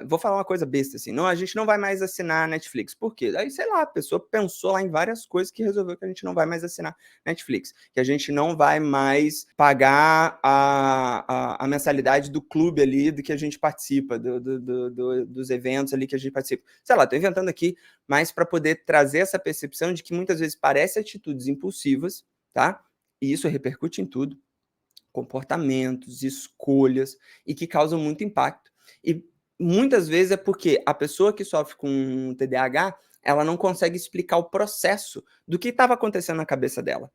vou falar uma coisa besta assim, não, a gente não vai mais assinar Netflix. Por quê? Aí, sei lá, a pessoa pensou lá em várias coisas que resolveu que a gente não vai mais assinar Netflix, que a gente não vai mais pagar a mensalidade do clube ali do que a gente participa, dos eventos ali que a gente participa. Sei lá, tô inventando aqui, mas para poder trazer essa percepção de que muitas vezes parece atitudes impulsivas, tá? E isso repercute em tudo, comportamentos, escolhas, e que causam muito impacto. E muitas vezes é porque a pessoa que sofre com TDAH, ela não consegue explicar o processo do que estava acontecendo na cabeça dela.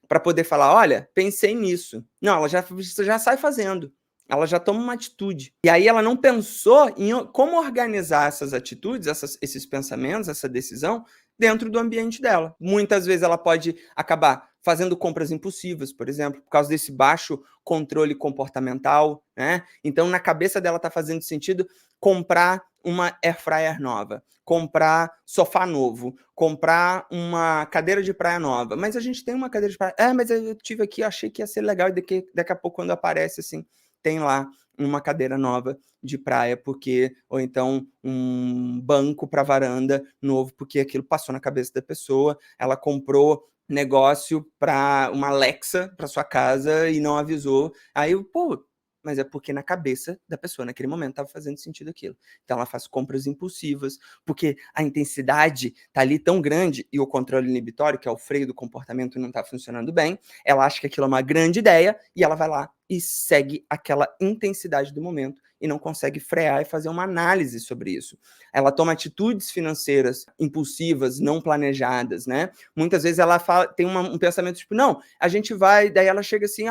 Para poder falar: "Olha, pensei nisso". Não, ela já sai fazendo. Ela já toma uma atitude. E aí ela não pensou em como organizar essas atitudes, esses pensamentos, essa decisão, dentro do ambiente dela. Muitas vezes ela pode acabar fazendo compras impulsivas, por exemplo, por causa desse baixo controle comportamental, né. Então na cabeça dela está fazendo sentido comprar uma air fryer nova, comprar sofá novo, comprar uma cadeira de praia nova. Mas a gente tem uma cadeira de praia. É, mas eu tive aqui, achei que ia ser legal, e daqui a pouco, quando aparece assim, tem lá uma cadeira nova de praia, porque, ou então um banco para varanda novo, porque aquilo passou na cabeça da pessoa, ela comprou negócio para uma Alexa para sua casa e não avisou. Aí, pô, mas é porque na cabeça da pessoa, naquele momento, estava fazendo sentido aquilo. Então ela faz compras impulsivas, porque a intensidade está ali tão grande e o controle inibitório, que é o freio do comportamento, não está funcionando bem. Ela acha que aquilo é uma grande ideia e ela vai lá e segue aquela intensidade do momento e não consegue frear e fazer uma análise sobre isso. Ela toma atitudes financeiras impulsivas, não planejadas, né? Muitas vezes ela tem um pensamento tipo, não, a gente vai, daí ela chega assim,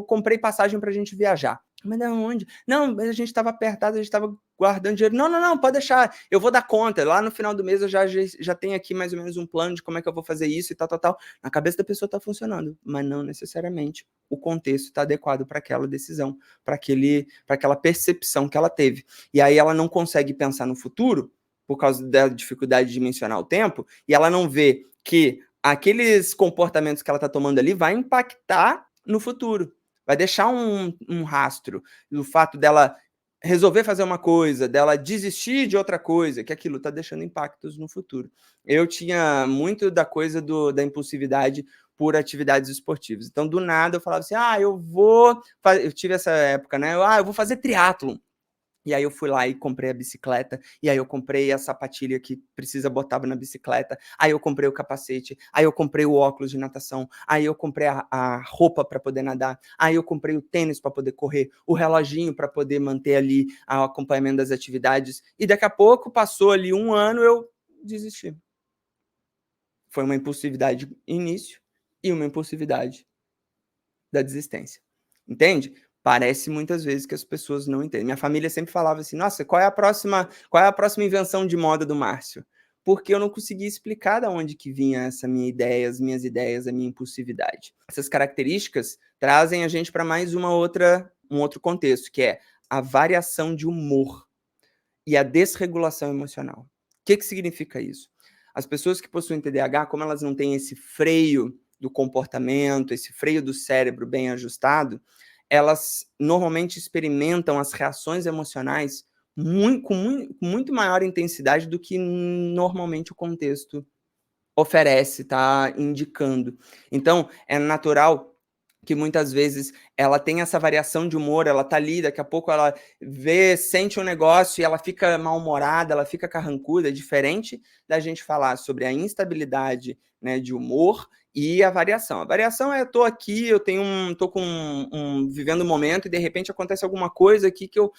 comprei passagem para a gente viajar. Mas de onde? Não, a gente estava apertado, a gente estava guardando dinheiro. Não, não, não, pode deixar, eu vou dar conta. Lá no final do mês eu já tenho aqui mais ou menos um plano de como é que eu vou fazer isso e tal, tal, tal. Na cabeça da pessoa está funcionando, mas não necessariamente o contexto está adequado para aquela decisão, para aquela percepção que ela teve. E aí ela não consegue pensar no futuro, por causa da dificuldade de mencionar o tempo, e ela não vê que aqueles comportamentos que ela está tomando ali vai impactar no futuro. Vai deixar um rastro do fato dela resolver fazer uma coisa, dela desistir de outra coisa, que aquilo está deixando impactos no futuro. Eu tinha muito da coisa da impulsividade por atividades esportivas. Então, do nada, eu falava assim, eu tive essa época, né? Eu vou fazer triatlon. E aí eu fui lá e comprei a bicicleta, e aí eu comprei a sapatilha que precisa botar na bicicleta, aí eu comprei o capacete, aí eu comprei o óculos de natação, aí eu comprei a roupa para poder nadar, aí eu comprei o tênis para poder correr, o reloginho para poder manter ali o acompanhamento das atividades, e daqui a pouco, passou ali 1 ano, eu desisti. Foi uma impulsividade início e uma impulsividade da desistência. Entende? Parece muitas vezes que as pessoas não entendem. Minha família sempre falava assim: "Nossa, qual é a próxima invenção de moda do Márcio?" Porque eu não conseguia explicar de onde que vinha essa minha ideia, as minhas ideias, a minha impulsividade. Essas características trazem a gente para mais um outro contexto, que é a variação de humor e a desregulação emocional. O que significa isso? As pessoas que possuem TDAH, como elas não têm esse freio do comportamento, esse freio do cérebro bem ajustado, elas normalmente experimentam as reações emocionais com muito maior intensidade do que normalmente o contexto oferece, está indicando. Então, é natural que muitas vezes ela tem essa variação de humor, ela tá ali, daqui a pouco ela sente um negócio e ela fica mal-humorada, ela fica carrancuda, é diferente da gente falar sobre a instabilidade, né, de humor e a variação. A variação é, eu tô aqui, tô vivendo um momento e de repente acontece alguma coisa aqui que eu,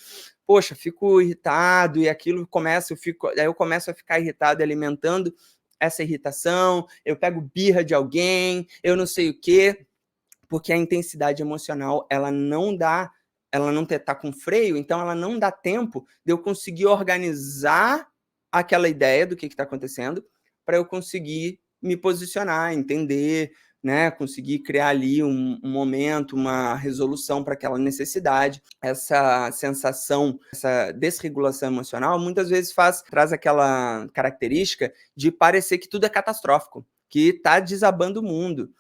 poxa, fico irritado e aquilo aí eu começo a ficar irritado, alimentando essa irritação, eu pego birra de alguém, eu não sei o quê, porque a intensidade emocional, ela não tá com freio, então ela não dá tempo de eu conseguir organizar aquela ideia do que está acontecendo, para eu conseguir me posicionar, entender, né, conseguir criar ali um momento, uma resolução para aquela necessidade. Essa sensação, essa desregulação emocional, muitas vezes traz aquela característica de parecer que tudo é catastrófico, que está desabando o mundo.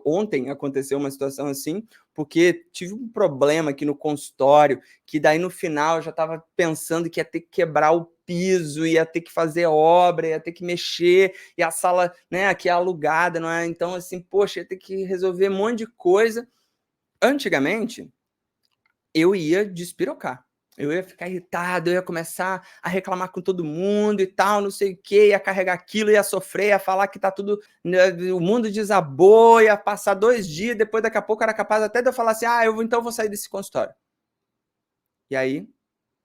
Ontem aconteceu uma situação assim, porque tive um problema aqui no consultório, que daí no final eu já estava pensando que ia ter que quebrar o piso, ia ter que fazer obra, ia ter que mexer, e a sala, né, aqui é alugada, não é? Então, assim, poxa, ia ter que resolver um monte de coisa. Antigamente, eu ia despirocar. Eu ia ficar irritado, eu ia começar a reclamar com todo mundo e tal, não sei o quê, ia carregar aquilo, ia sofrer, ia falar que tá tudo, né, o mundo desabou, ia passar 2 dias, depois daqui a pouco era capaz até de eu falar assim, então eu vou sair desse consultório. E aí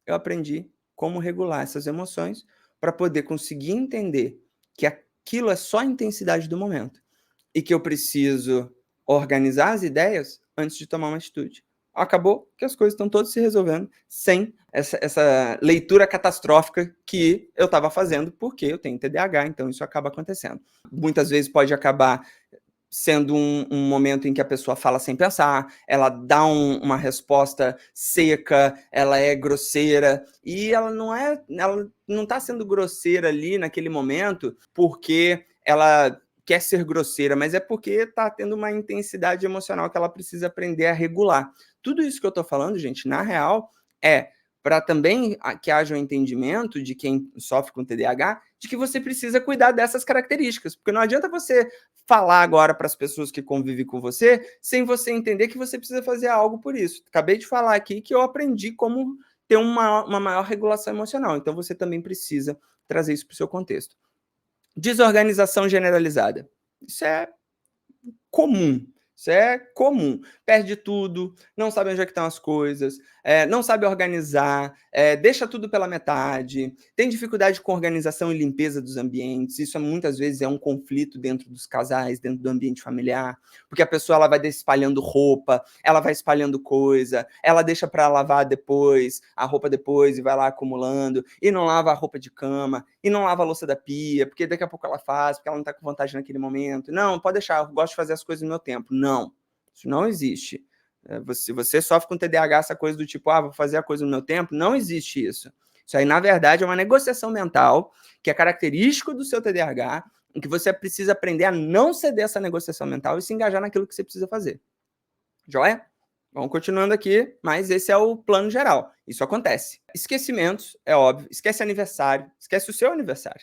eu aprendi como regular essas emoções para poder conseguir entender que aquilo é só a intensidade do momento e que eu preciso organizar as ideias antes de tomar uma atitude. Acabou que as coisas estão todas se resolvendo sem essa leitura catastrófica que eu estava fazendo, porque eu tenho TDAH, então isso acaba acontecendo. Muitas vezes pode acabar sendo um momento em que a pessoa fala sem pensar, ela dá uma resposta seca, ela é grosseira, e ela não está sendo grosseira ali naquele momento porque ela quer ser grosseira, mas é porque está tendo uma intensidade emocional que ela precisa aprender a regular. Tudo isso que eu estou falando, gente, na real, é para também que haja um entendimento de quem sofre com TDAH, de que você precisa cuidar dessas características, porque não adianta você falar agora para as pessoas que convivem com você, sem você entender que você precisa fazer algo por isso. Acabei de falar aqui que eu aprendi como ter uma maior regulação emocional, então você também precisa trazer isso para o seu contexto. Desorganização generalizada. Isso é comum. Isso é comum. Perde tudo, não sabe onde é que estão as coisas, não sabe organizar, deixa tudo pela metade, tem dificuldade com organização e limpeza dos ambientes. Isso muitas vezes é um conflito dentro dos casais, dentro do ambiente familiar, porque a pessoa ela vai espalhando roupa, ela vai espalhando coisa, ela deixa para lavar depois, a roupa depois e vai lá acumulando, e não lava a roupa de cama, e não lava a louça da pia, porque daqui a pouco ela faz, porque ela não está com vontade naquele momento. Não, pode deixar, eu gosto de fazer as coisas no meu tempo. Não, isso não existe. Você sofre com TDAH, essa coisa do tipo, vou fazer a coisa no meu tempo, não existe isso. Isso aí, na verdade, é uma negociação mental que é característico do seu TDAH, em que você precisa aprender a não ceder essa negociação mental e se engajar naquilo que você precisa fazer. Joia? Vamos continuando aqui, mas esse é o plano geral. Isso acontece. Esquecimentos, é óbvio. Esquece aniversário. Esquece o seu aniversário.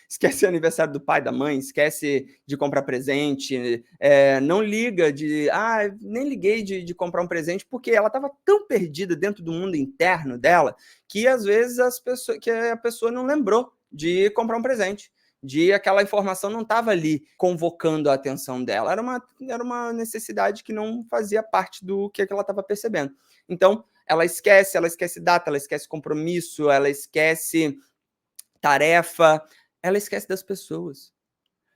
Esquece o aniversário do pai, da mãe. Esquece de comprar presente. Não liga de... nem liguei de comprar um presente, porque ela estava tão perdida dentro do mundo interno dela que, às vezes, a pessoa não lembrou de comprar um presente. Aquela informação não estava ali convocando a atenção dela, era uma necessidade que não fazia parte do que ela estava percebendo. Então, ela esquece data, ela esquece compromisso, ela esquece tarefa, ela esquece das pessoas.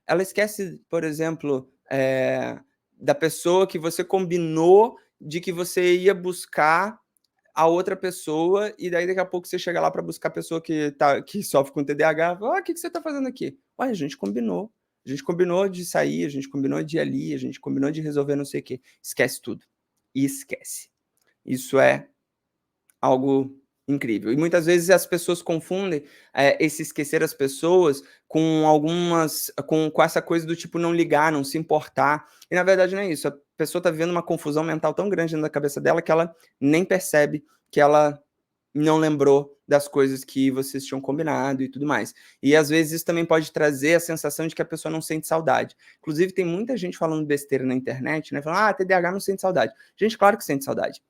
Ela esquece, por exemplo, da pessoa que você combinou de que você ia buscar a outra pessoa, e daí daqui a pouco você chega lá para buscar a pessoa que sofre com TDAH, o que você está fazendo aqui? A gente combinou. A gente combinou de sair, a gente combinou de ir ali, a gente combinou de resolver não sei o quê. Esquece tudo. E esquece. Isso é algo incrível. E muitas vezes as pessoas confundem esse esquecer as pessoas com essa coisa do tipo não ligar, não se importar. E na verdade não é isso. A pessoa está vivendo uma confusão mental tão grande dentro da cabeça dela que ela nem percebe que ela não lembrou das coisas que vocês tinham combinado e tudo mais. E às vezes isso também pode trazer a sensação de que a pessoa não sente saudade. Inclusive tem muita gente falando besteira na internet, né? Falando, TDAH não sente saudade. Gente, claro que sente saudade.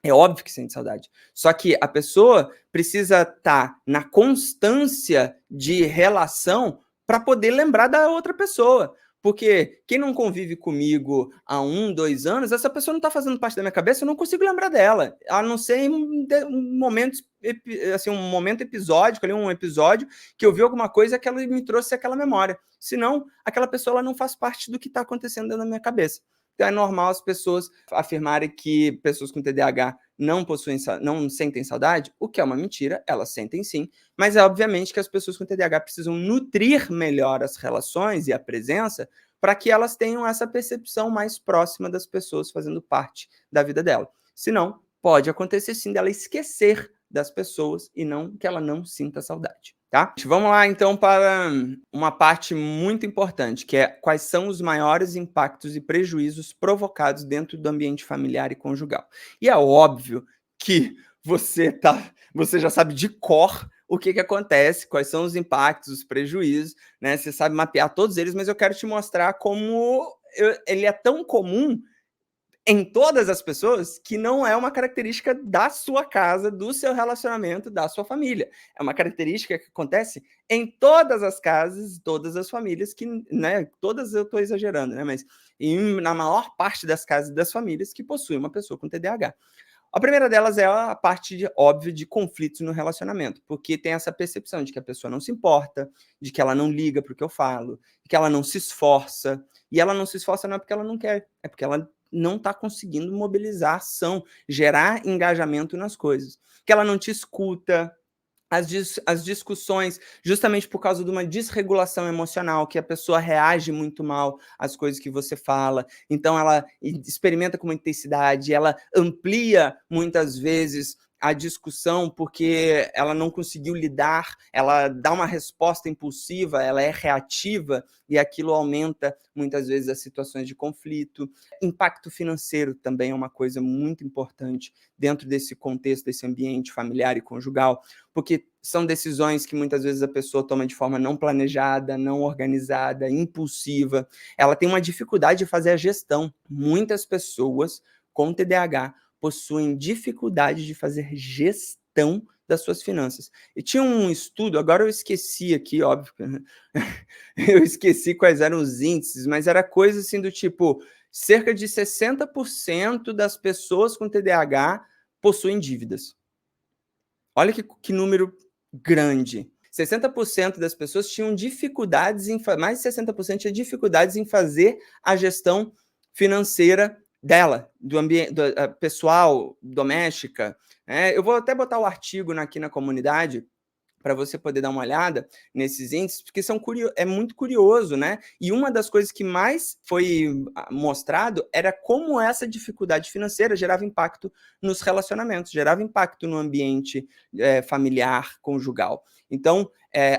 É óbvio que sente saudade. Só que a pessoa precisa estar na constância de relação para poder lembrar da outra pessoa. Porque quem não convive comigo há 1, 2 anos, essa pessoa não está fazendo parte da minha cabeça, eu não consigo lembrar dela. A não ser em um momento, assim, um momento episódico, ali, um episódio que eu vi alguma coisa que ela me trouxe aquela memória. Senão, aquela pessoa ela não faz parte do que está acontecendo dentro da minha cabeça. Então é normal as pessoas afirmarem que pessoas com TDAH não sentem saudade, o que é uma mentira, elas sentem sim, mas é obviamente que as pessoas com TDAH precisam nutrir melhor as relações e a presença para que elas tenham essa percepção mais próxima das pessoas fazendo parte da vida dela. Senão, pode acontecer sim dela esquecer das pessoas e não que ela não sinta saudade. Tá? Vamos lá, então, para uma parte muito importante, que é quais são os maiores impactos e prejuízos provocados dentro do ambiente familiar e conjugal. E é óbvio que você já sabe de cor o que acontece, quais são os impactos, os prejuízos, né? Você sabe mapear todos eles, mas eu quero te mostrar como ele é tão comum em todas as pessoas que não é uma característica da sua casa, do seu relacionamento, da sua família. É uma característica que acontece em todas as casas, todas as famílias, que, né, todas eu estou exagerando, né, mas na maior parte das casas e das famílias que possuem uma pessoa com TDAH. A primeira delas é a parte óbvia de conflitos no relacionamento, porque tem essa percepção de que a pessoa não se importa, de que ela não liga para o que eu falo, de que ela não se esforça, e ela não se esforça não é porque ela não quer, é porque ela não está conseguindo mobilizar ação, gerar engajamento nas coisas, que ela não te escuta, as discussões, justamente por causa de uma desregulação emocional, que a pessoa reage muito mal às coisas que você fala, então ela experimenta com muita intensidade, ela amplia muitas vezes a discussão porque ela não conseguiu lidar, ela dá uma resposta impulsiva, ela é reativa e aquilo aumenta muitas vezes as situações de conflito. Impacto financeiro também é uma coisa muito importante dentro desse contexto, desse ambiente familiar e conjugal, porque são decisões que muitas vezes a pessoa toma de forma não planejada, não organizada, impulsiva. Ela tem uma dificuldade de fazer a gestão. Muitas pessoas com TDAH possuem dificuldade de fazer gestão das suas finanças. E tinha um estudo, agora eu esqueci aqui, óbvio, eu esqueci quais eram os índices, mas era coisa assim do tipo, cerca de 60% das pessoas com TDAH possuem dívidas. Olha que número grande. 60% das pessoas tinham dificuldades em mais de 60% tinham dificuldades em fazer a gestão financeira dela, do ambiente pessoal, doméstica, né. Eu vou até botar o artigo aqui na comunidade, para você poder dar uma olhada nesses índices, porque é muito curioso, né? E uma das coisas que mais foi mostrado era como essa dificuldade financeira gerava impacto nos relacionamentos, gerava impacto no ambiente familiar, conjugal. Então,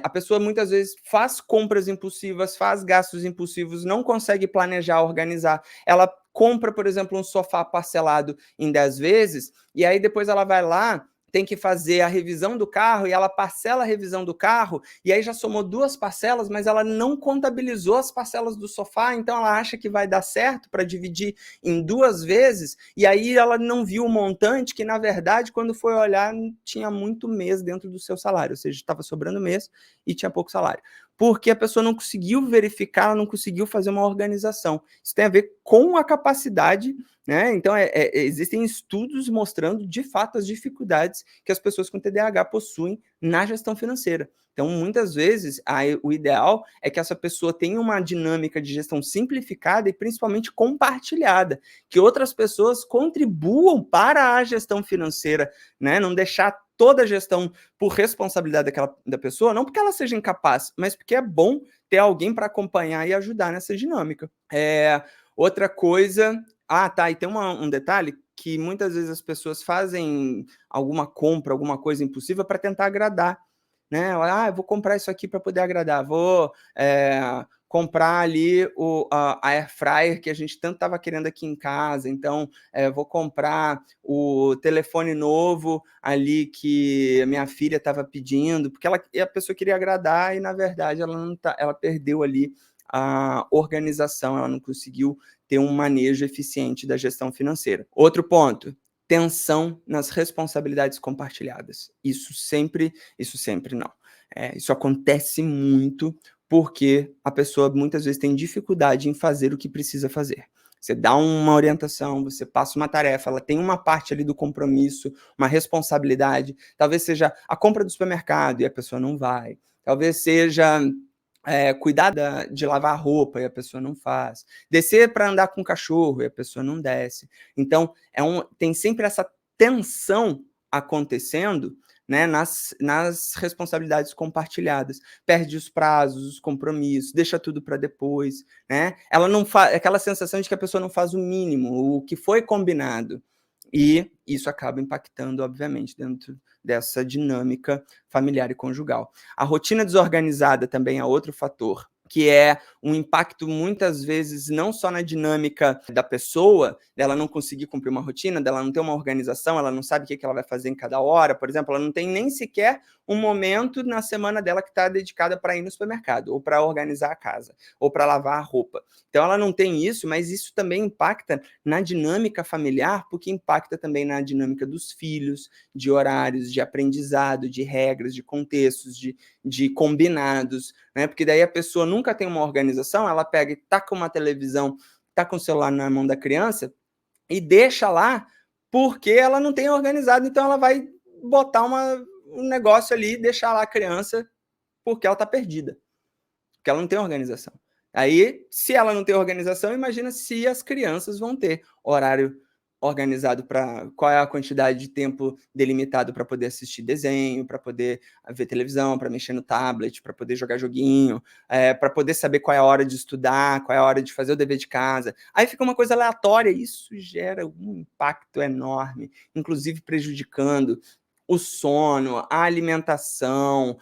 a pessoa muitas vezes faz compras impulsivas, faz gastos impulsivos, não consegue planejar, organizar. Ela compra, por exemplo, um sofá parcelado em 10 vezes, e aí depois ela vai lá, tem que fazer a revisão do carro e ela parcela a revisão do carro e aí já somou 2 parcelas, mas ela não contabilizou as parcelas do sofá, então ela acha que vai dar certo para dividir em 2 vezes e aí ela não viu o montante que, na verdade, quando foi olhar, tinha muito mês dentro do seu salário, ou seja, estava sobrando mês e tinha pouco salário. Porque a pessoa não conseguiu verificar, ela não conseguiu fazer uma organização. Isso tem a ver com a capacidade, né? Então, existem estudos mostrando, de fato, as dificuldades que as pessoas com TDAH possuem na gestão financeira. Então, muitas vezes, o ideal é que essa pessoa tenha uma dinâmica de gestão simplificada e principalmente compartilhada, que outras pessoas contribuam para a gestão financeira, né? Não deixar toda a gestão por responsabilidade da pessoa, não porque ela seja incapaz, mas porque é bom ter alguém para acompanhar e ajudar nessa dinâmica. Outra coisa tá, e tem um detalhe que muitas vezes as pessoas fazem alguma compra, alguma coisa impulsiva para tentar agradar, né? Eu vou comprar isso aqui para poder agradar, vou comprar ali a air fryer que a gente tanto estava querendo aqui em casa, então vou comprar o telefone novo ali que a minha filha estava pedindo, porque a pessoa queria agradar e, na verdade, ela perdeu ali a organização, ela não conseguiu ter um manejo eficiente da gestão financeira. Outro ponto, tensão nas responsabilidades compartilhadas. Isso sempre não. Isso acontece muito porque a pessoa muitas vezes tem dificuldade em fazer o que precisa fazer. Você dá uma orientação, você passa uma tarefa, ela tem uma parte ali do compromisso, uma responsabilidade, talvez seja a compra do supermercado e a pessoa não vai, talvez seja cuidar de lavar roupa e a pessoa não faz, descer para andar com o cachorro e a pessoa não desce. Então, tem sempre essa tensão acontecendo, né, nas responsabilidades compartilhadas. Perde os prazos, os compromissos, deixa tudo para depois, né? Ela não faz aquela sensação de que a pessoa não faz o mínimo, o que foi combinado. E isso acaba impactando, obviamente, dentro dessa dinâmica familiar e conjugal. A rotina desorganizada também é outro fator, que é um impacto muitas vezes não só na dinâmica da pessoa, dela não conseguir cumprir uma rotina, dela não ter uma organização, ela não sabe o que ela vai fazer em cada hora, por exemplo, ela não tem nem sequer um momento na semana dela que está dedicada para ir no supermercado, ou para organizar a casa, ou para lavar a roupa. Então ela não tem isso, mas isso também impacta na dinâmica familiar, porque impacta também na dinâmica dos filhos, de horários, de aprendizado, de regras, de contextos, de combinados, né? Porque daí a pessoa nunca tem uma organização, ela pega e taca uma televisão, taca um celular na mão da criança e deixa lá porque ela não tem organizado, então ela vai botar um negócio ali e deixar lá a criança porque ela está perdida, porque ela não tem organização. Aí, se ela não tem organização, imagina se as crianças vão ter horário organizado para qual é a quantidade de tempo delimitado para poder assistir desenho, para poder ver televisão, para mexer no tablet, para poder jogar joguinho, para poder saber qual é a hora de estudar, qual é a hora de fazer o dever de casa. Aí fica uma coisa aleatória e isso gera um impacto enorme, inclusive prejudicando o sono, a alimentação,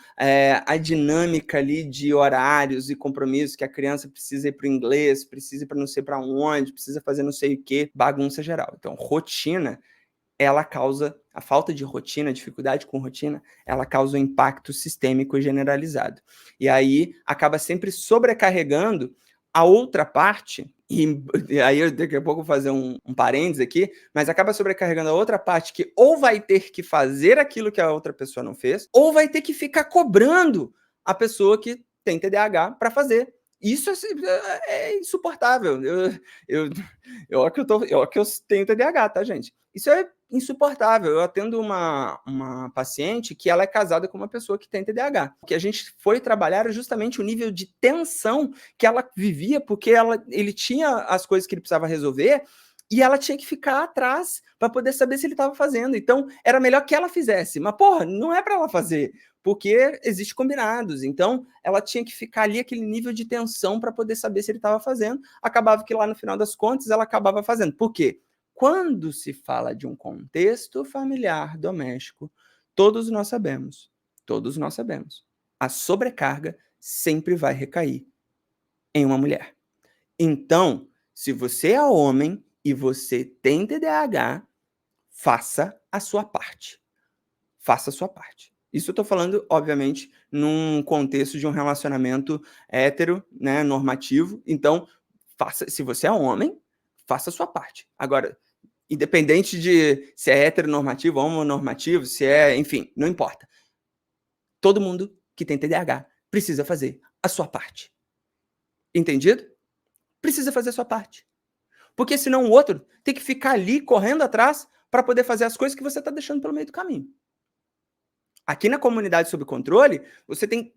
a dinâmica ali de horários e compromissos, que a criança precisa ir para o inglês, precisa ir para não sei para onde, precisa fazer não sei o quê, bagunça geral. Então, rotina, ela causa, a falta de rotina, a dificuldade com rotina, ela causa um impacto sistêmico generalizado. E aí acaba sempre sobrecarregando a outra parte, e aí eu daqui a pouco vou fazer um parênteses aqui, mas acaba sobrecarregando a outra parte que ou vai ter que fazer aquilo que a outra pessoa não fez, ou vai ter que ficar cobrando a pessoa que tem TDAH para fazer. Isso é insuportável. Eu que eu tenho TDAH, tá, gente? Isso é insuportável. Eu atendo uma paciente que ela é casada com uma pessoa que tem TDAH. O que a gente foi trabalhar era justamente o nível de tensão que ela vivia, porque ele tinha as coisas que ele precisava resolver e ela tinha que ficar atrás para poder saber se ele estava fazendo. Então, era melhor que ela fizesse. Mas, porra, não é para ela fazer, porque existem combinados. Então, ela tinha que ficar ali aquele nível de tensão para poder saber se ele estava fazendo. Acabava que lá no final das contas ela acabava fazendo. Por quê? Quando se fala de um contexto familiar doméstico, todos nós sabemos, a sobrecarga sempre vai recair em uma mulher. Então, se você é homem e você tem TDAH, faça a sua parte. Faça a sua parte. Isso eu estou falando, obviamente, num contexto de um relacionamento hétero, né, normativo. Então, se você é homem, faça a sua parte. Agora, independente de se é heteronormativo, homonormativo, se é, enfim, não importa. Todo mundo que tem TDAH precisa fazer a sua parte. Entendido? Precisa fazer a sua parte. Porque senão o outro tem que ficar ali correndo atrás para poder fazer as coisas que você está deixando pelo meio do caminho. Aqui na comunidade sob controle, você tem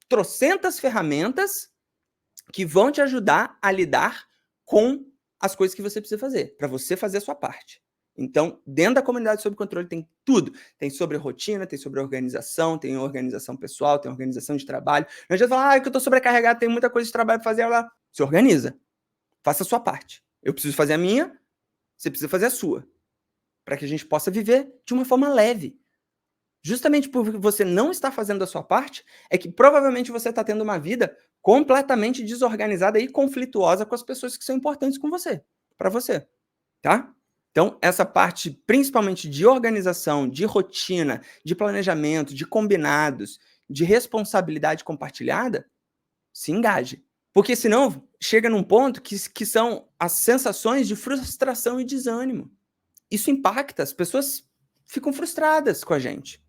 trocentas ferramentas que vão te ajudar a lidar com as coisas que você precisa fazer, para você fazer a sua parte. Então, dentro da comunidade sob controle tem tudo. Tem sobre rotina, tem sobre organização, tem organização pessoal, tem organização de trabalho. Não adianta falar, que eu estou sobrecarregado, tem muita coisa de trabalho para fazer. Ela se organiza. Faça a sua parte. Eu preciso fazer a minha, você precisa fazer a sua. Para que a gente possa viver de uma forma leve. Justamente porque você não está fazendo a sua parte, é que provavelmente você está tendo uma vida completamente desorganizada e conflituosa com as pessoas que são importantes com você, para você, tá? Então, essa parte, principalmente de organização, de rotina, de planejamento, de combinados, de responsabilidade compartilhada, se engaje. Porque senão chega num ponto que são as sensações de frustração e desânimo. Isso impacta, as pessoas ficam frustradas com a gente.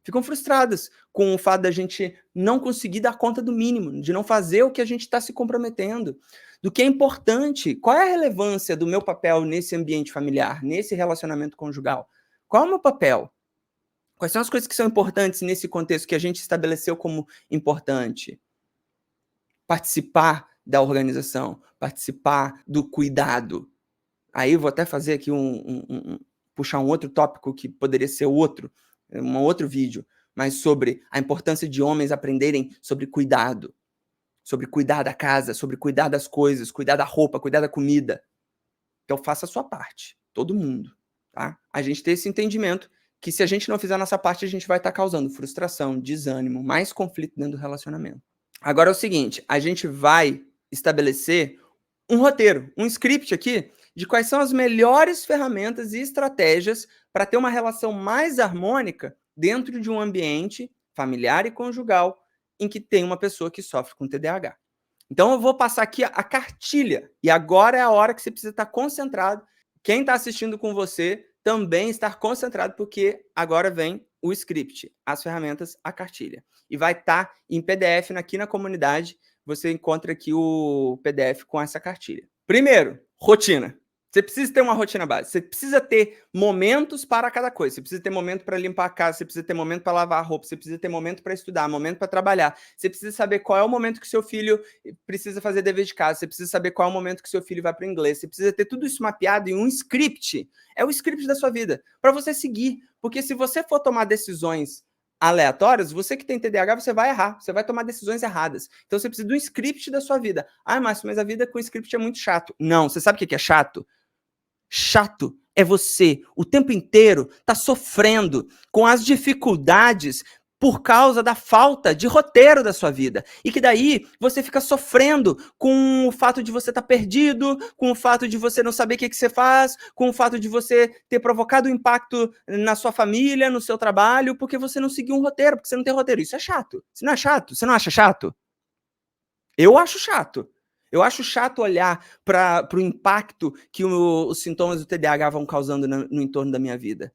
Ficam frustradas com o fato da gente não conseguir dar conta do mínimo, de não fazer o que a gente está se comprometendo, do que é importante. Qual é a relevância do meu papel nesse ambiente familiar, nesse relacionamento conjugal? Qual é o meu papel? Quais são as coisas que são importantes nesse contexto que a gente estabeleceu como importante? Participar da organização, participar do cuidado. Aí vou até fazer aqui puxar um outro tópico que poderia ser um outro vídeo, mas sobre a importância de homens aprenderem sobre cuidado, sobre cuidar da casa, sobre cuidar das coisas, cuidar da roupa, cuidar da comida. Então faça a sua parte, todo mundo, tá? A gente tem esse entendimento que se a gente não fizer a nossa parte, a gente vai estar causando frustração, desânimo, mais conflito dentro do relacionamento. Agora é o seguinte, a gente vai estabelecer um roteiro, um script aqui de quais são as melhores ferramentas e estratégias para ter uma relação mais harmônica dentro de um ambiente familiar e conjugal em que tem uma pessoa que sofre com TDAH. Então eu vou passar aqui a cartilha e agora é a hora que você precisa estar concentrado. Quem está assistindo com você também estar concentrado porque agora vem o script, as ferramentas, a cartilha. E vai estar em PDF aqui na comunidade, você encontra aqui o PDF com essa cartilha. Primeiro, rotina. Você precisa ter uma rotina base, você precisa ter momentos para cada coisa, você precisa ter momento para limpar a casa, você precisa ter momento para lavar a roupa, você precisa ter momento para estudar, momento para trabalhar, você precisa saber qual é o momento que seu filho precisa fazer dever de casa, você precisa saber qual é o momento que seu filho vai para o inglês, você precisa ter tudo isso mapeado em um script, é o script da sua vida, para você seguir, porque se você for tomar decisões aleatórias, você que tem TDAH, você vai errar, você vai tomar decisões erradas. Então você precisa de um script da sua vida. Ah, Márcio, mas a vida com script é muito chato. Não, você sabe o que é chato? Chato é você, o tempo inteiro, tá sofrendo com as dificuldades por causa da falta de roteiro da sua vida. E que daí você fica sofrendo com o fato de você estar perdido, com o fato de você não saber o que você faz, com o fato de você ter provocado um impacto na sua família, no seu trabalho, porque você não seguiu um roteiro, porque você não tem roteiro. Isso é chato. Isso não é chato? Você não acha chato? Eu acho chato. Eu acho chato olhar para o impacto que os sintomas do TDAH vão causando no entorno da minha vida.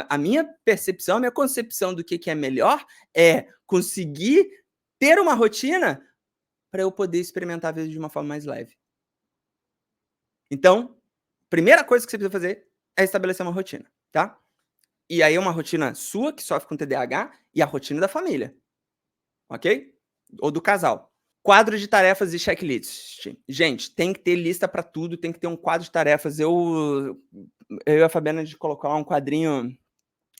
A minha percepção, a minha concepção do que é melhor é conseguir ter uma rotina para eu poder experimentar a vida de uma forma mais leve. Então, primeira coisa que você precisa fazer é estabelecer uma rotina, tá? E aí é uma rotina sua, que sofre com TDAH, e a rotina da família, ok? Ou do casal. Quadro de tarefas e checklist. Gente, tem que ter lista para tudo, tem que ter um quadro de tarefas. Eu e a Fabiana, a gente colocou lá um quadrinho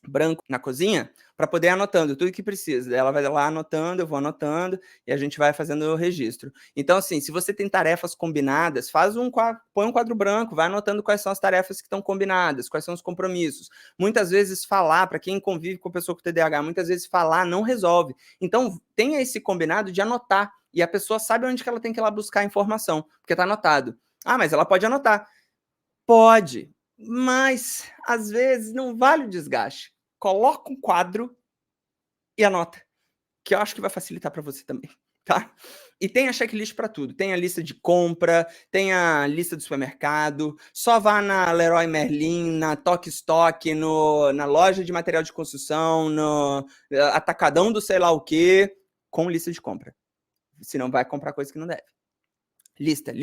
branco na cozinha para poder ir anotando tudo que precisa. Ela vai lá anotando, eu vou anotando e a gente vai fazendo o registro. Então, assim, se você tem tarefas combinadas, põe um quadro branco, vai anotando quais são as tarefas que estão combinadas, quais são os compromissos. Muitas vezes falar, para quem convive com pessoa com TDAH, muitas vezes falar não resolve. Então, tenha esse combinado de anotar e a pessoa sabe onde que ela tem que ir lá buscar a informação, porque está anotado. Ah, mas ela pode anotar. Pode, mas às vezes não vale o desgaste. Coloca um quadro e anota, que eu acho que vai facilitar para você também, tá? E tem a checklist para tudo. Tem a lista de compra, tem a lista do supermercado. Só vá na Leroy Merlin, na Tok Stock, na loja de material de construção, no atacadão do sei lá o quê, com lista de compra. Senão vai comprar coisa que não deve. Lista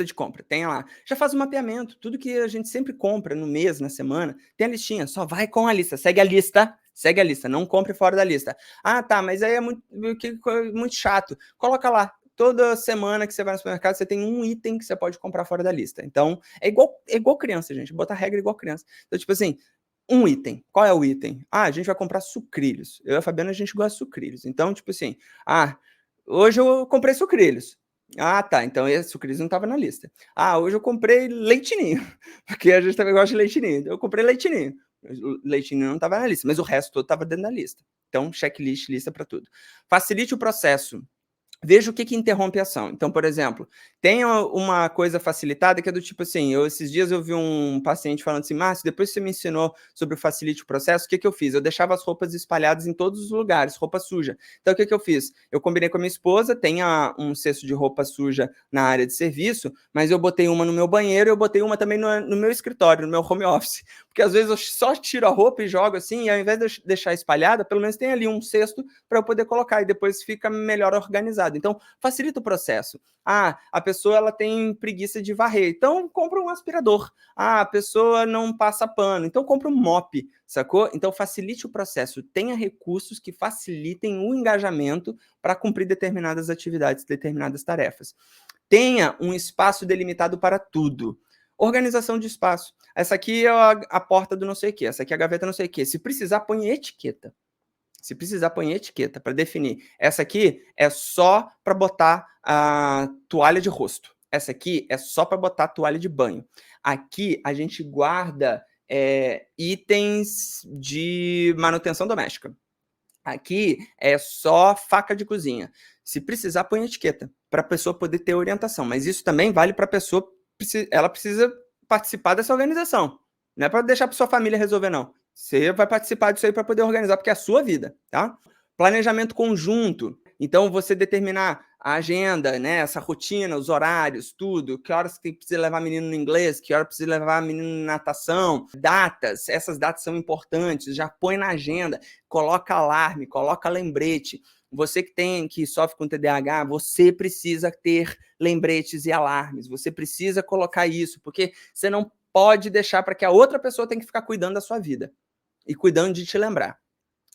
de compra, tenha lá. Já faz o mapeamento, tudo que a gente sempre compra no mês, na semana, tem a listinha, só vai com a lista, segue a lista, não compre fora da lista. Ah, tá, mas aí é muito chato. Coloca lá, toda semana que você vai no supermercado, você tem um item que você pode comprar fora da lista. Então, é igual criança, gente, botar regra igual criança. Então, tipo assim, um item. Qual é o item? Ah, a gente vai comprar sucrilhos. Eu e a Fabiana, a gente gosta de sucrilhos. Então, tipo assim, hoje eu comprei sucrilhos. Ah, tá. Então esse sucrilhos não estava na lista. Ah, hoje eu comprei leitinho, porque a gente também gosta de leitinho. Eu comprei leitinho. Leitinho não estava na lista, mas o resto todo estava dentro da lista. Então, checklist, lista para tudo. Facilite o processo. Veja o que interrompe a ação. Então, por exemplo, tem uma coisa facilitada que é do tipo assim, esses dias eu vi um paciente falando assim, Márcio, depois que você me ensinou sobre o facilite o processo, o que eu fiz? Eu deixava as roupas espalhadas em todos os lugares, roupa suja. Então, o que eu fiz? Eu combinei com a minha esposa, tem um cesto de roupa suja na área de serviço, mas eu botei uma no meu banheiro e eu botei uma também no meu escritório, no meu home office. Porque às vezes eu só tiro a roupa e jogo assim, e ao invés de deixar espalhada, pelo menos tem ali um cesto para eu poder colocar, e depois fica melhor organizado. Então, facilita o processo. Ah, a pessoa ela tem preguiça de varrer, então compra um aspirador. Ah, a pessoa não passa pano, então compra um mop, sacou? Então, facilite o processo. Tenha recursos que facilitem o engajamento para cumprir determinadas atividades, determinadas tarefas. Tenha um espaço delimitado para tudo. Organização de espaço. Essa aqui é a porta do não sei o quê, essa aqui é a gaveta não sei o quê. Se precisar, põe etiqueta. Se precisar, põe etiqueta para definir. Essa aqui é só para botar a toalha de rosto. Essa aqui é só para botar a toalha de banho. Aqui a gente guarda itens de manutenção doméstica. Aqui é só faca de cozinha. Se precisar, põe etiqueta para a pessoa poder ter orientação. Mas isso também vale para a pessoa, ela precisa participar dessa organização. Não é para deixar para sua família resolver, não. Você vai participar disso aí para poder organizar, porque é a sua vida, tá? Planejamento conjunto. Então, você determinar a agenda, né, essa rotina, os horários, tudo, que horas que precisa levar menino no inglês, que horas precisa levar menino na natação, datas, essas datas são importantes, já põe na agenda, coloca alarme, coloca lembrete. Você que sofre com TDAH, você precisa ter lembretes e alarmes, você precisa colocar isso, porque você não pode deixar para que a outra pessoa tenha que ficar cuidando da sua vida e cuidando de te lembrar.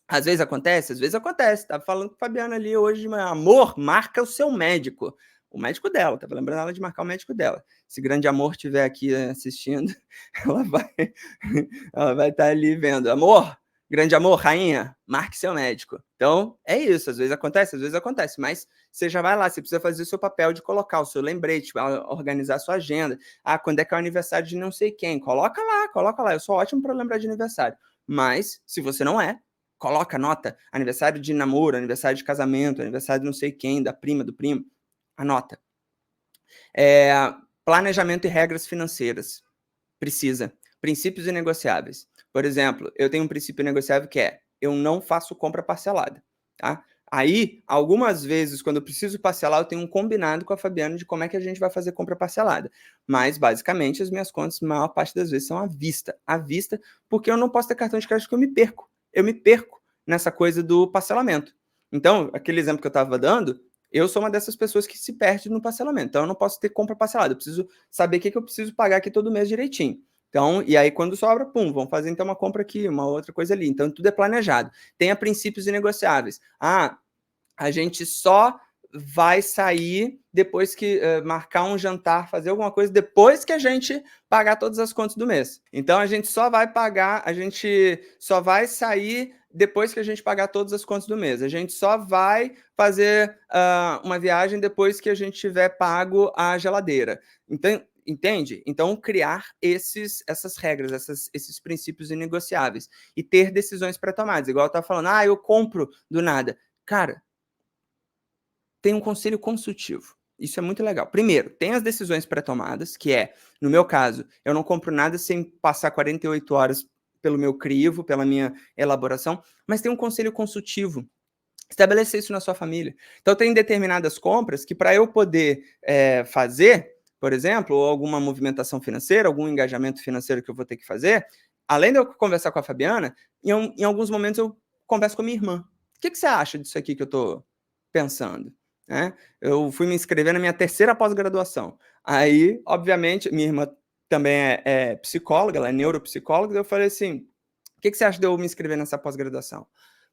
Às vezes acontece? Às vezes acontece. Estava falando com a Fabiana ali hoje de manhã. Amor, marca o seu médico. O médico dela, estava lembrando ela de marcar o médico dela. Se grande amor estiver aqui assistindo, ela vai estar ali vendo. Amor, grande amor, rainha, marque seu médico. Então, é isso. Às vezes acontece. Mas você já vai lá, você precisa fazer o seu papel de colocar o seu lembrete, organizar a sua agenda. Ah, quando é que é o aniversário de não sei quem? Coloca lá. Eu sou ótimo para lembrar de aniversário. Mas, se você não é, coloca nota, aniversário de namoro, aniversário de casamento, aniversário de não sei quem, da prima, do primo, anota. Planejamento e regras financeiras. Precisa. Princípios inegociáveis. Por exemplo, eu tenho um princípio negociável que é, eu não faço compra parcelada, tá? Aí, algumas vezes, quando eu preciso parcelar, eu tenho um combinado com a Fabiana de como é que a gente vai fazer compra parcelada. Mas, basicamente, as minhas contas, a maior parte das vezes, são à vista, porque eu não posso ter cartão de crédito que eu me perco. Eu me perco nessa coisa do parcelamento. Então, aquele exemplo que eu estava dando, eu sou uma dessas pessoas que se perde no parcelamento. Então, eu não posso ter compra parcelada. Eu preciso saber o que eu preciso pagar aqui todo mês direitinho. Então, e aí quando sobra, pum, vamos fazer então uma compra aqui, uma outra coisa ali. Então, tudo é planejado. Tenha princípios inegociáveis. Ah, a gente só vai sair depois que marcar um jantar, fazer alguma coisa depois que a gente pagar todas as contas do mês. Então, a gente só vai sair depois que a gente pagar todas as contas do mês. A gente só vai fazer uma viagem depois que a gente tiver pago a geladeira. Então, entende? Então, criar essas regras, esses princípios inegociáveis e ter decisões pré-tomadas. Igual eu estava falando, eu compro do nada. Cara, tem um conselho consultivo. Isso é muito legal. Primeiro, tem as decisões pré-tomadas, que é, no meu caso, eu não compro nada sem passar 48 horas pelo meu crivo, pela minha elaboração, mas tem um conselho consultivo. Estabelecer isso na sua família. Então, tem determinadas compras que, para eu poder fazer, por exemplo, ou alguma movimentação financeira, algum engajamento financeiro que eu vou ter que fazer, além de eu conversar com a Fabiana, em alguns momentos eu converso com a minha irmã. O que você acha disso aqui que eu estou pensando? Né? Eu fui me inscrever na minha terceira pós-graduação. Aí, obviamente, minha irmã também é psicóloga, ela é neuropsicóloga, eu falei assim, o que você acha de eu me inscrever nessa pós-graduação?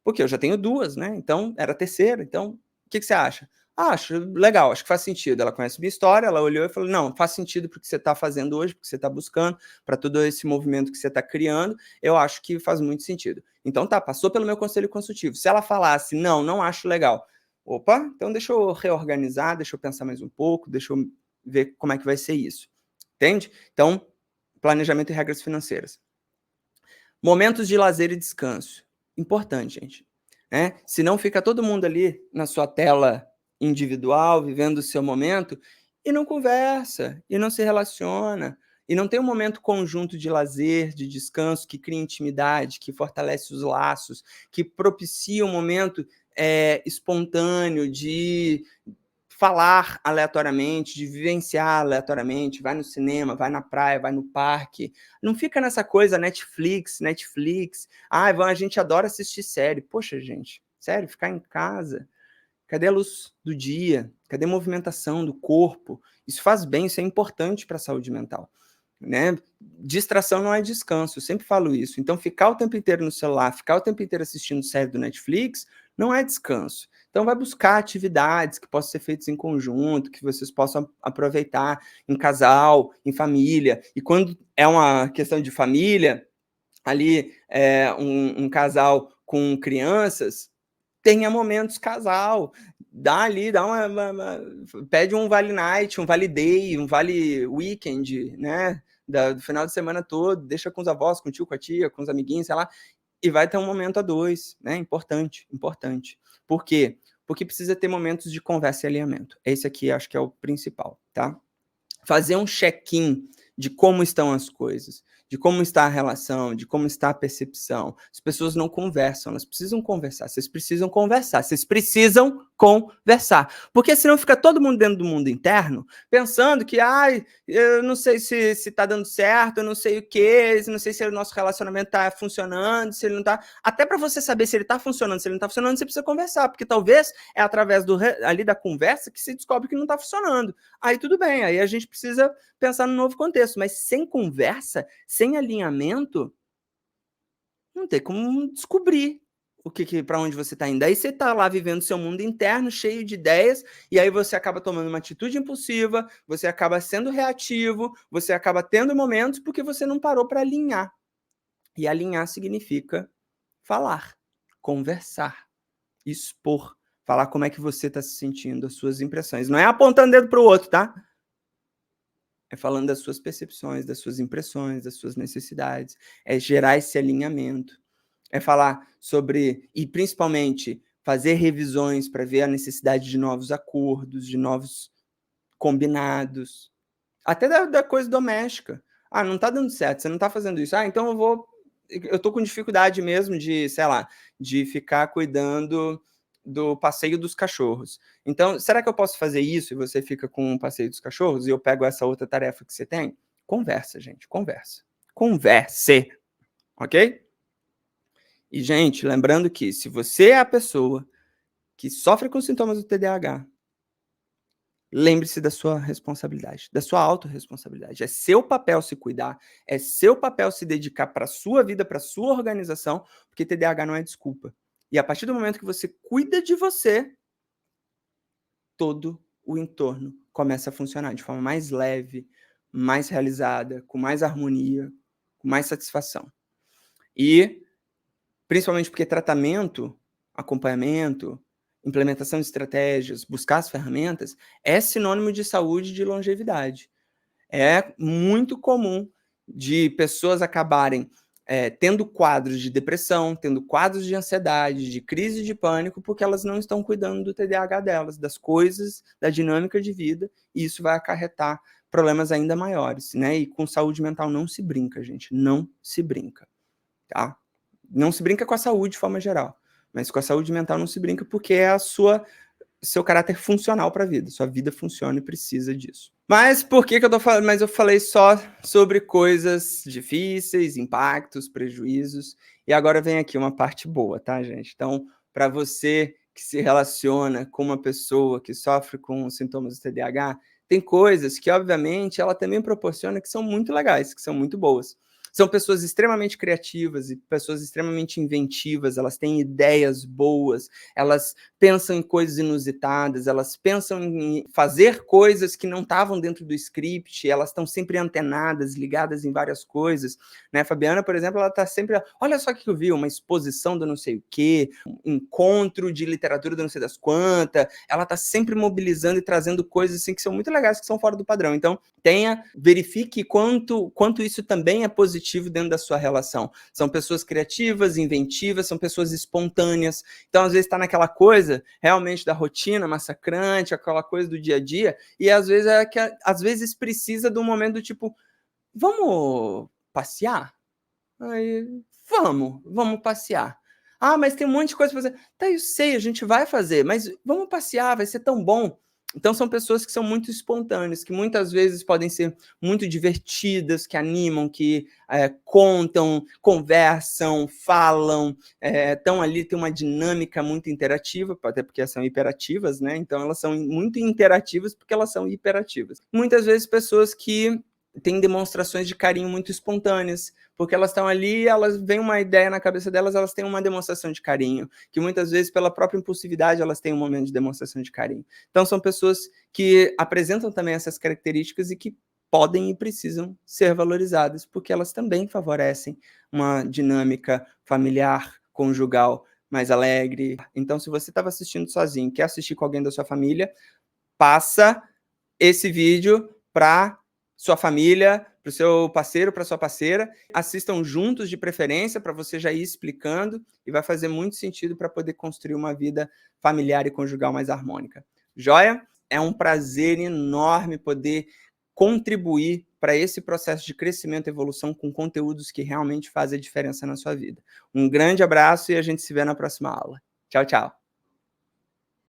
Porque eu já tenho duas, né? Então, era a terceira. Então, o que você acha? Acho legal, acho que faz sentido. Ela conhece minha história, ela olhou e falou, não, faz sentido para o que você está fazendo hoje, para o que você está buscando, para todo esse movimento que você está criando, eu acho que faz muito sentido. Então, tá, passou pelo meu conselho consultivo. Se ela falasse, não acho legal, opa, então deixa eu reorganizar, deixa eu pensar mais um pouco, deixa eu ver como é que vai ser isso. Entende? Então, planejamento e regras financeiras. Momentos de lazer e descanso. Importante, gente. Né? Se não fica todo mundo ali na sua tela individual, vivendo o seu momento, e não conversa, e não se relaciona, e não tem um momento conjunto de lazer, de descanso, que cria intimidade, que fortalece os laços, que propicia um momento espontâneo de falar aleatoriamente, de vivenciar aleatoriamente, vai no cinema, vai na praia, vai no parque. Não fica nessa coisa Netflix. A gente adora assistir série. Poxa, gente, sério, ficar em casa. Cadê a luz do dia? Cadê a movimentação do corpo? Isso faz bem, isso é importante para a saúde mental. Né? Distração não é descanso, eu sempre falo isso. Então, ficar o tempo inteiro no celular, ficar o tempo inteiro assistindo série do Netflix, não é descanso. Então, vai buscar atividades que possam ser feitas em conjunto, que vocês possam aproveitar em casal, em família. E quando é uma questão de família, ali um casal com crianças, tenha momentos casal, pede um vale night, um vale day, um vale weekend, né, do final de semana todo, deixa com os avós, com o tio, com a tia, com os amiguinhos, sei lá, e vai ter um momento a dois, né, importante. Por quê? Porque precisa ter momentos de conversa e alinhamento. Esse aqui acho que é o principal, tá? Fazer um check-in de como estão as coisas, de como está a relação, de como está a percepção. As pessoas não conversam, elas precisam conversar. Vocês precisam conversar, vocês precisam conversar. Porque senão fica todo mundo dentro do mundo interno, pensando que, eu não sei se está dando certo, eu não sei o quê, não sei se o nosso relacionamento está funcionando, se ele não está. Até para você saber se ele está funcionando, se ele não está funcionando, você precisa conversar, porque talvez é através ali da conversa que se descobre que não está funcionando. Aí tudo bem, aí a gente precisa pensar no novo contexto, mas sem conversa, sem alinhamento, não tem como descobrir para onde você está indo. Aí você está lá vivendo seu mundo interno, cheio de ideias, e aí você acaba tomando uma atitude impulsiva, você acaba sendo reativo, você acaba tendo momentos porque você não parou para alinhar. E alinhar significa falar, conversar, expor, falar como é que você está se sentindo, as suas impressões. Não é apontando dedo para o outro, tá? É falando das suas percepções, das suas impressões, das suas necessidades. É gerar esse alinhamento. É falar sobre, e principalmente, fazer revisões para ver a necessidade de novos acordos, de novos combinados. Até da coisa doméstica. Não está dando certo, você não está fazendo isso. Então eu tô com dificuldade mesmo de, sei lá, de ficar cuidando do passeio dos cachorros. Então, será que eu posso fazer isso e você fica com o passeio dos cachorros e eu pego essa outra tarefa que você tem? Conversa, gente, conversa. Converse, ok? E, gente, lembrando que se você é a pessoa que sofre com sintomas do TDAH, lembre-se da sua responsabilidade, da sua autorresponsabilidade. É seu papel se cuidar, é seu papel se dedicar para a sua vida, para a sua organização, porque TDAH não é desculpa. E a partir do momento que você cuida de você, todo o entorno começa a funcionar de forma mais leve, mais realizada, com mais harmonia, com mais satisfação. E, principalmente porque tratamento, acompanhamento, implementação de estratégias, buscar as ferramentas, é sinônimo de saúde e de longevidade. É muito comum de pessoas acabarem tendo quadros de depressão, tendo quadros de ansiedade, de crise de pânico, porque elas não estão cuidando do TDAH delas, das coisas, da dinâmica de vida, e isso vai acarretar problemas ainda maiores, né? E com saúde mental não se brinca, gente, não se brinca, tá? Não se brinca com a saúde de forma geral, mas com a saúde mental não se brinca porque é seu caráter funcional para a vida. Sua vida funciona e precisa disso. Mas por que eu tô falando? Mas eu falei só sobre coisas difíceis, impactos, prejuízos. E agora vem aqui uma parte boa, tá, gente? Então, para você que se relaciona com uma pessoa que sofre com sintomas do TDAH, tem coisas que, obviamente, ela também proporciona que são muito legais, que são muito boas. São pessoas extremamente criativas e pessoas extremamente inventivas, elas têm ideias boas, elas pensam em coisas inusitadas, elas pensam em fazer coisas que não estavam dentro do script, elas estão sempre antenadas, ligadas em várias coisas, né? A Fabiana, por exemplo, ela está sempre, olha só o que eu vi, uma exposição do não sei o quê, um encontro de literatura do não sei das quantas, ela está sempre mobilizando e trazendo coisas assim que são muito legais, que são fora do padrão. Então, verifique quanto isso também é positivo dentro da sua relação. São pessoas criativas, inventivas, são pessoas espontâneas. Então, às vezes, está naquela coisa realmente da rotina massacrante, aquela coisa do dia a dia, e às vezes precisa de um momento do tipo, vamos passear? Aí, vamos passear. Mas tem um monte de coisa para fazer. Tá, eu sei, a gente vai fazer, mas vamos passear, vai ser tão bom. Então, são pessoas que são muito espontâneas, que muitas vezes podem ser muito divertidas, que animam, que contam, conversam, falam, estão ali, tem uma dinâmica muito interativa, até porque são hiperativas, né? Então, elas são muito interativas porque elas são hiperativas. Muitas vezes, pessoas que têm demonstrações de carinho muito espontâneas, porque elas estão ali, elas vêm uma ideia na cabeça delas, elas têm uma demonstração de carinho, que muitas vezes, pela própria impulsividade, elas têm um momento de demonstração de carinho. Então, são pessoas que apresentam também essas características e que podem e precisam ser valorizadas, porque elas também favorecem uma dinâmica familiar, conjugal, mais alegre. Então, se você estava assistindo sozinho, quer assistir com alguém da sua família, passa esse vídeo para sua família, para o seu parceiro, para sua parceira. Assistam juntos, de preferência, para você já ir explicando, e vai fazer muito sentido para poder construir uma vida familiar e conjugal mais harmônica. Joia? É um prazer enorme poder contribuir para esse processo de crescimento e evolução com conteúdos que realmente fazem a diferença na sua vida. Um grande abraço e a gente se vê na próxima aula. Tchau, tchau.